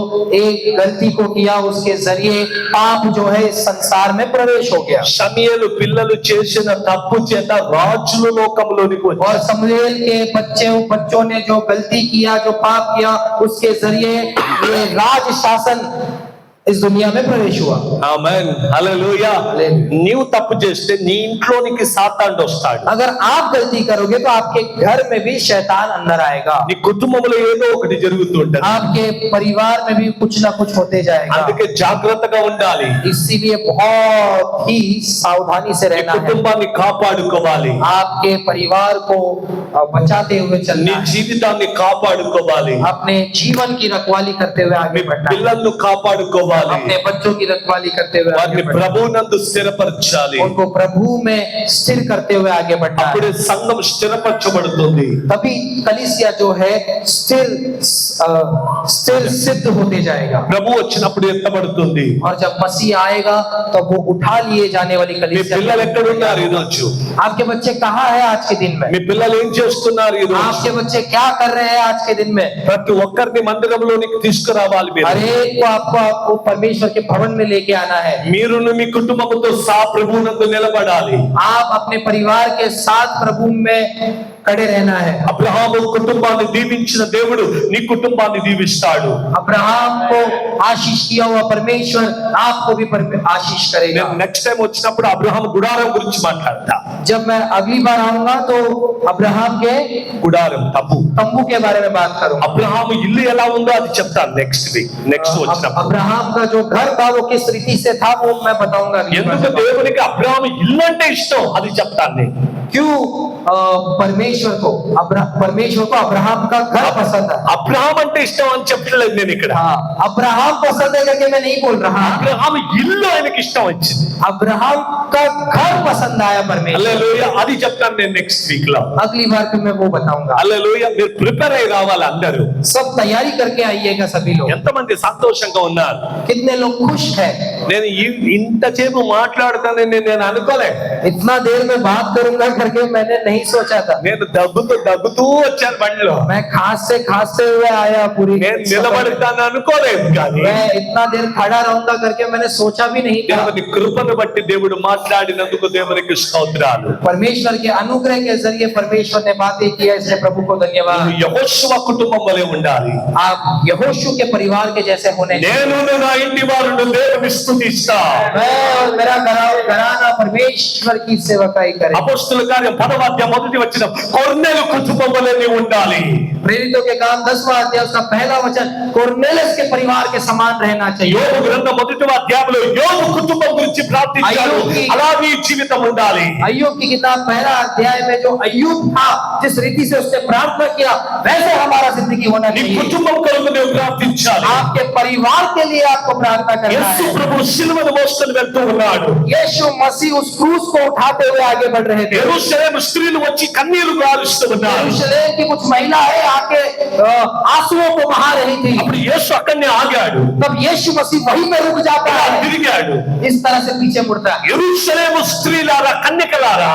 एक गलती को किया उसके जरिए पाप जो है इस संसार में प्रवेश हो गया। సమూయేలు పిల్లలు చేసిన తప్పు చేత రాజుల లోకంలోనికి और వచ్చారు। समूएल के बच्चों ने जो गलती किया, जो पाप किया, उसके जरिए ये राज शासन इस दुनिया में प्रवेश हुआ। ఆమేన్, హల్లెలూయా। హల్లెలూయా। నీవు తప్పు చేస్తే నీ ఇంట్లోనికి సాతానుడు వస్తాడు। अगर आप गलती करोगे तो आपके घर में भी शैतान अंदर आएगा। నీ కుటుంబంలో ఏదో ఒకటి జరుగుతుంటది। आपके परिवार में भी कुछ ना कुछ होते जाएगा। అందుకే జాగ్రత్తగా ఉండాలి। इसीलिए बहुत ही सावधानी से నీ रहना है। కుటుంబాన్ని కాపాడుకోవాలి। आपके परिवार को बचाते हुए నీ चलना है। జీవితాన్ని కాపాడుకోవాలి। अपने जीवन की रखवाली करते हुए आगे बढ़ना है। పిల్లలను కాపాడుకోవాలి। अपने बच्चों की रखवाली करते हुए వారిని आगे बढ़ना है। ప్రభువునందు స్థిరపరచాలి। उनको प्रभु में स्थिर करते हुए आगे बढ़ना है। అప్పుడే సంఘం స్థిరపరచబడుతుంది। तभी कलीसिया जो है स्थिर सिद्ध होते जाएगा। ప్రభు వచ్చినప్పుడు ఎత్తబడుతుంది। और जब मसीह आएगा तब वो उठा लिए जाने वाली మీ कलीसिया। పిల్లలు ఎక్కడున్నారు ఈరోజు? आपके बच्चे कहाँ हैं आज के दिन में? మీ పిల్లలు ఏం చేస్తున్నారు ఈరోజు? आपके बच्चे क्या कर रहे हैं आज के दिन में? ప్రతి ఒక్కరిని మందిరంలోనికి తీసుకురావాలి మీరు। हर एक को आपको परमेश्वर के भवन में लेके आना है। మీరును మీ కుటుంబంతో సహా ప్రభువునందు నిలబడాలి। आप अपने परिवार के साथ प्रभु में खड़े रहना है। అబ్రహాము కుటుంబాన్ని దీవించిన దేవుడు నీ కుటుంబాన్ని దీవిస్తాడు। अब्राहम को आशीष किया हुआ परमेश्वर आपको भी आशीष करेगा। నేను నెక్స్ట్ టైం వచ్చినప్పుడు అబ్రహాం గుడారం గురించి మాట్లాడతా। जब मैं अगली बार आऊंगा तो अब्राहम के గుడారం తప్పు। तंबू के बारे में बात करूंगा। అబ్రహాము ఇల్లు ఎలా ఉందో అది చెప్తాను నెక్స్ట్ వచ్చినప్పుడు। अब्राहम का जो घर था वो किस रीति से था वो मैं बताऊंगा अगली बार ఎందుకు जब దేవునికి అబ్రహాము ఇల్లు అంటే ఇష్టం అది చెప్తాను నేను। क्यों परमेश्वर को अब्राहम का घर पसंद है। అబ్రహాం అంటే ఇష్టం అని చెప్పట్లేదు నేను ఇక్కడ। हाँ, अब्राहम पसंद है करके मैं नहीं बोल रहा। అబ్రహాం ఇల్లు ఆయనకి ఇష్టం వచ్చింది। अब्राहम का घर पसंद आया परमेश्वर। హల్లెలూయా, అది చెప్తాను నేను నెక్స్ట్ వీక్ లో। अगली बार फिर मैं वो बताऊंगा। హల్లెలూయా, మీరు ప్రిపేర్ అయ్యి రావాలి అందరూ। सब तैयारी करके आइएगा सभी लोग। ఎంతమంది సంతోషంగా ఉన్నారు? कितने लोग खुश हैं? నేను ఇంతసేపు మాట్లాడతానని నేను అనుకోలే। इतना देर में बात करूंगा करके मैंने नहीं सोचा था। నేను దగ్గుతూ వచ్చాను బండిలో। मैं खांसते हुए आया पूरी। నేను నిలబడతాను అనుకోలేదు కానీ मैं इतना देर खड़ा रहूंगा करके मैंने सोचा भी नहीं था। దేవుని కృపను బట్టి దేవుడు మాట్లాడినందుకు దేవునికి స్తోత్రాలు। परमेश्वर के अनुग्रह के जरिए परमेश्वर ने बातें किया, इसलिए प्रभु को धन्यवाद। యెహోషువ కుటుంబం వలె ఉండాలి। आप यहोशू के परिवार के जैसे होने चाहिए। నేను నా ఇంటి వారును దేవుని స్తుతిస్తా। मैं और मेरा घराना परमेश्वर की सेवकाई करे। అపొస్తలుల కార్యం 10వ అధ్యాయం మొదటి వచనం కొర్నేలు కుటుంబం వలె నీవు ఉండాలి। प्रेरितों के काम 10वां अध्याय उसका पहला वचन कोर्नेलियस के परिवार के समान रहना चाहिए। యోబు గ్రంథం 1వ అధ్యాయంలో యోబు కుటుంబం గురించి ప్రార్థించాడు, అలా నీ జీవితం ఉండాలి। अय्यूब की किताब पहला अध्याय में जो अय्यूब था जिस रीति से उसने प्रार्थना किया वैसे हमारा जिंदगी होना నీ चाहिए। కుటుంబం కొరకు నువ్వు ప్రార్థించాలి। आपके परिवार के लिए आपको प्रार्थना करना యేసు है। ప్రభు సిలువను మోసుకొని వెళ్తూ ఉన్నాడు। यीशु मसीह उस क्रूस को उठाते हुए आगे बढ़ रहे थे। యెరూషలేము స్త్రీలు వచ్చి కన్నీరు గారుస్తూ ఉన్నారు। यरूशलेम की कुछ महिलाएं आके आंसुओं को बहा रही थी। అప్పుడు యేసు అక్కడనే ఆగాడు, तब यीशु मसीह वहीं पे रुक जाता ఇలా है, తిరిగాడు। इस तरह से पीछे मुड़ता है। యెరూషలేము స్త్రీలారా కన్యకలారా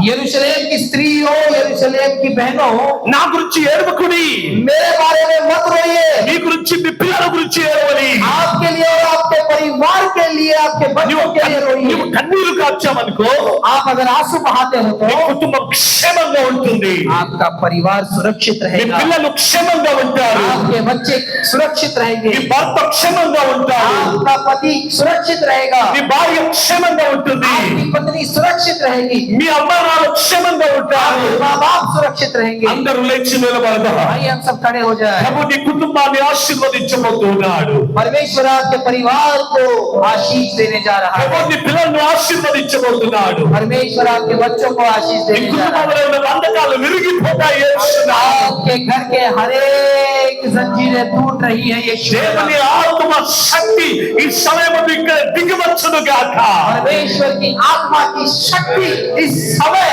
यरूशलेम की स्त्रियों, यरूशलेम की बहनों, నా గురించి ఏడవకుడి, मेरे बारे में मत रोइए। మీ గురించి మీ పిల్లల గురించి ఏడవని। आपके लिए और आपके परिवार के लिए, आपके बच्चों के लिए నువ్వు रोइए। కన్నీరు కార్చావనుకో आप अगर आंसू बहाते हो నీ तो కుటుంబం క్షేమంగా ఉంటుంది, आपका परिवार सुरक्षित నీ रहेगा, పిల్లలు క్షేమంగా ఉంటారు, आपके बच्चे सुरक्षित నీ रहेंगे, భర్త క్షేమంగా ఉంటాడు, आपका पति सुरक्षित रहेगा, నీ భార్య క్షేమంగా ఉంటుంది, आपकी पत्नी सुरक्षित रहेगी, మీ అమ్మ నాన్న క్షేమంగా ఉంటారు, आपके माँ बाप सुरक्षित रहेंगे। అందరూ లేచి నిలబడదాం। आइए हम सब खड़े हो जाए। ప్రభు నీ కుటుంబాన్ని ఆశీర్వదించబోతున్నాడు। परमेश्वर आपके परिवार को आशीष देने जा रहा है। ప్రభు నీ పిల్లల్ని ఆశీర్వదించబోతున్నాడు। परमेश्वर आपके बच्चों को आशीष నీ देने जा रहा है। కుటుంబంలో ఉన్న బంధకాలు విరిగిపోతాయి యేసు నామములో। आपके घर के हर एक जंजीरें टूट रही है यीशु के नाम దేవుని से। ఆత్మ శక్తి ఈ సమయమందు ఇక్కడ దిగివచ్చును గాక। परमेश्वर की आत्मा की शक्ति इस समय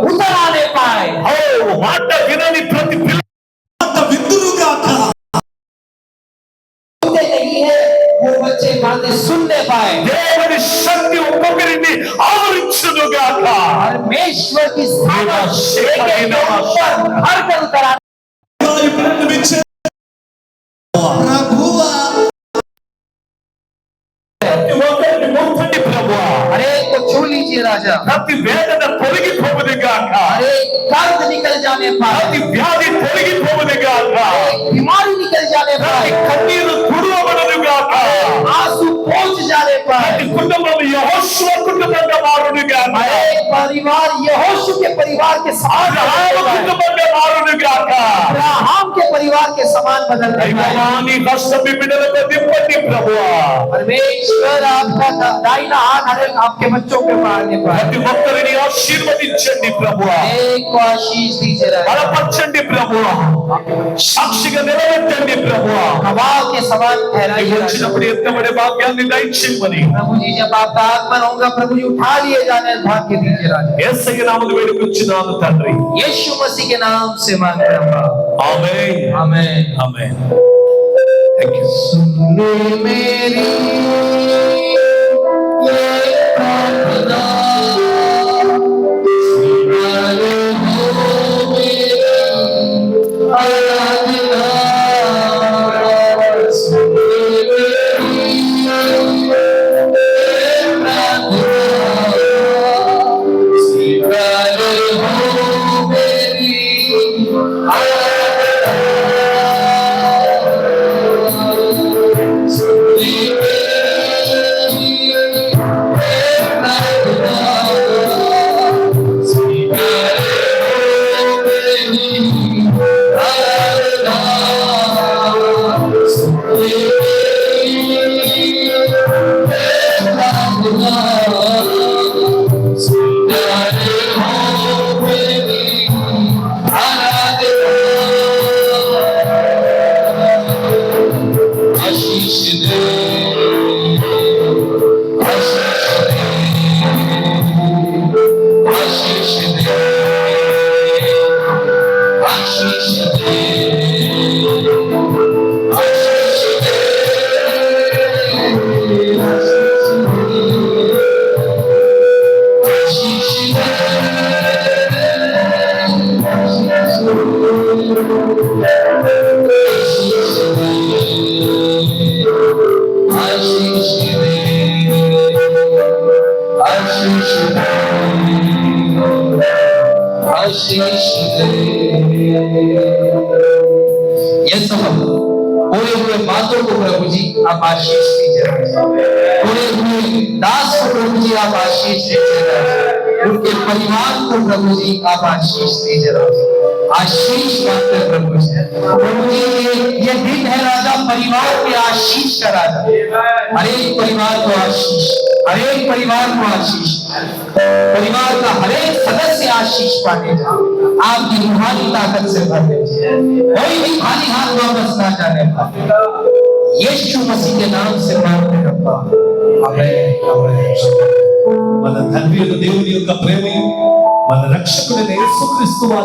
उतर आने पाए। ఓ మాట వినని ప్రతి పిల్ల सुनते नहीं है वो बच्चे बातें सुनने पाए। దేవుని శక్తి ఒక్కొక్కరిని ఆవరించును గాక। परमेश्वर की सामर्थ एक-एक के ऊपर भर कर उतर आने ప్రతి ఒక్కరిని ముట్టండి ప్రభువా। हर एक को छू लीजिए राजा। ప్రతి వేదన తొలగిపోవును గాక। हर एक दर्द निकल जाने ప్రతి पाए। వ్యాధి తొలగిపోవును గాక। एक बीमारी निकल जाने ప్రతి पाए। కన్నీరు తుడవబడును గాక। आंसू पहुंच जाने पाए। ప్రతి కుటుంబం యెహోషువ కుటుంబంగా మారును గాక। हर एक परिवार यहोशू के परिवार के समान అబ్రహాము बदलने पाए। కుటుంబంగా మారును గాక। अब्राहम के परिवार के समान बदलने पाए। దైవమా నీ హస్తం మీ బిడ్డలకు దింపండి ప్రభువా। परमेश्वर आपका दाहिना हाथ हर एक आपके बच्चों के मारने पाए। ప్రతి ఒక్కరిని ఆశీర్వదించండి ప్రభువా। एक को आशीष दीजिए राजा। బలపరచండి ప్రభువా। సాక్షిగా నిలబెట్టండి ప్రభువా। गवाह के समान ठहराइए राजा। వచ్చినప్పుడు ఎత్తబడే భాగ్యాన్ని దయచేయమని प्रभु जी जब आपका आगमन होगा प्रभु जी उठा लिए जाने भाग्य दीजिए राजा। యేసయ్య నామములో వేడుకొచ్చున్నాను తండ్రి। यीशु मसीह के नाम से मांगते हैं ఆమేన్ आमेन। ఆమేన్। థాంక్యూ। सुनो मेरी ये प्रार्थना, स्वीकार हो मेरी आराधना। सुनो मेरी ये प्रार्थना, स्वीकार हो मेरी आशीष दे, आशीष दे, आशीष दे, आशीष दे, आशीष आशीष दे, आशीष दे, आशीष दे। ये सब पूरे हुए बातों को प्रभु जी आप आशीष दीजिए। पूरे हुए दास को प्रभु जी आप आशीष दीजिए। उनके परिवार को प्रभु जी आप आशीष दीजिए। आशीष मांगते हैं प्रभु जी। प्रभु जी ये दिन है राजा परिवार के आशीष का राजा। हर एक परिवार को आशीष, हर एक परिवार को आशीष, परिवार का हर एक सदस्य आशीष पाने आपकी रूहानी ताकत से भर दीजिए। कोई भी खाली हाथ वापस ना जाने पाए। यीशु मसीह के नाम से मांगते हैं आमीन आमीन। మన తండ్రి యొక్క దేవుని యొక్క ప్రేమ మన రక్షకుడైన యేసుక్రీస్తు వారి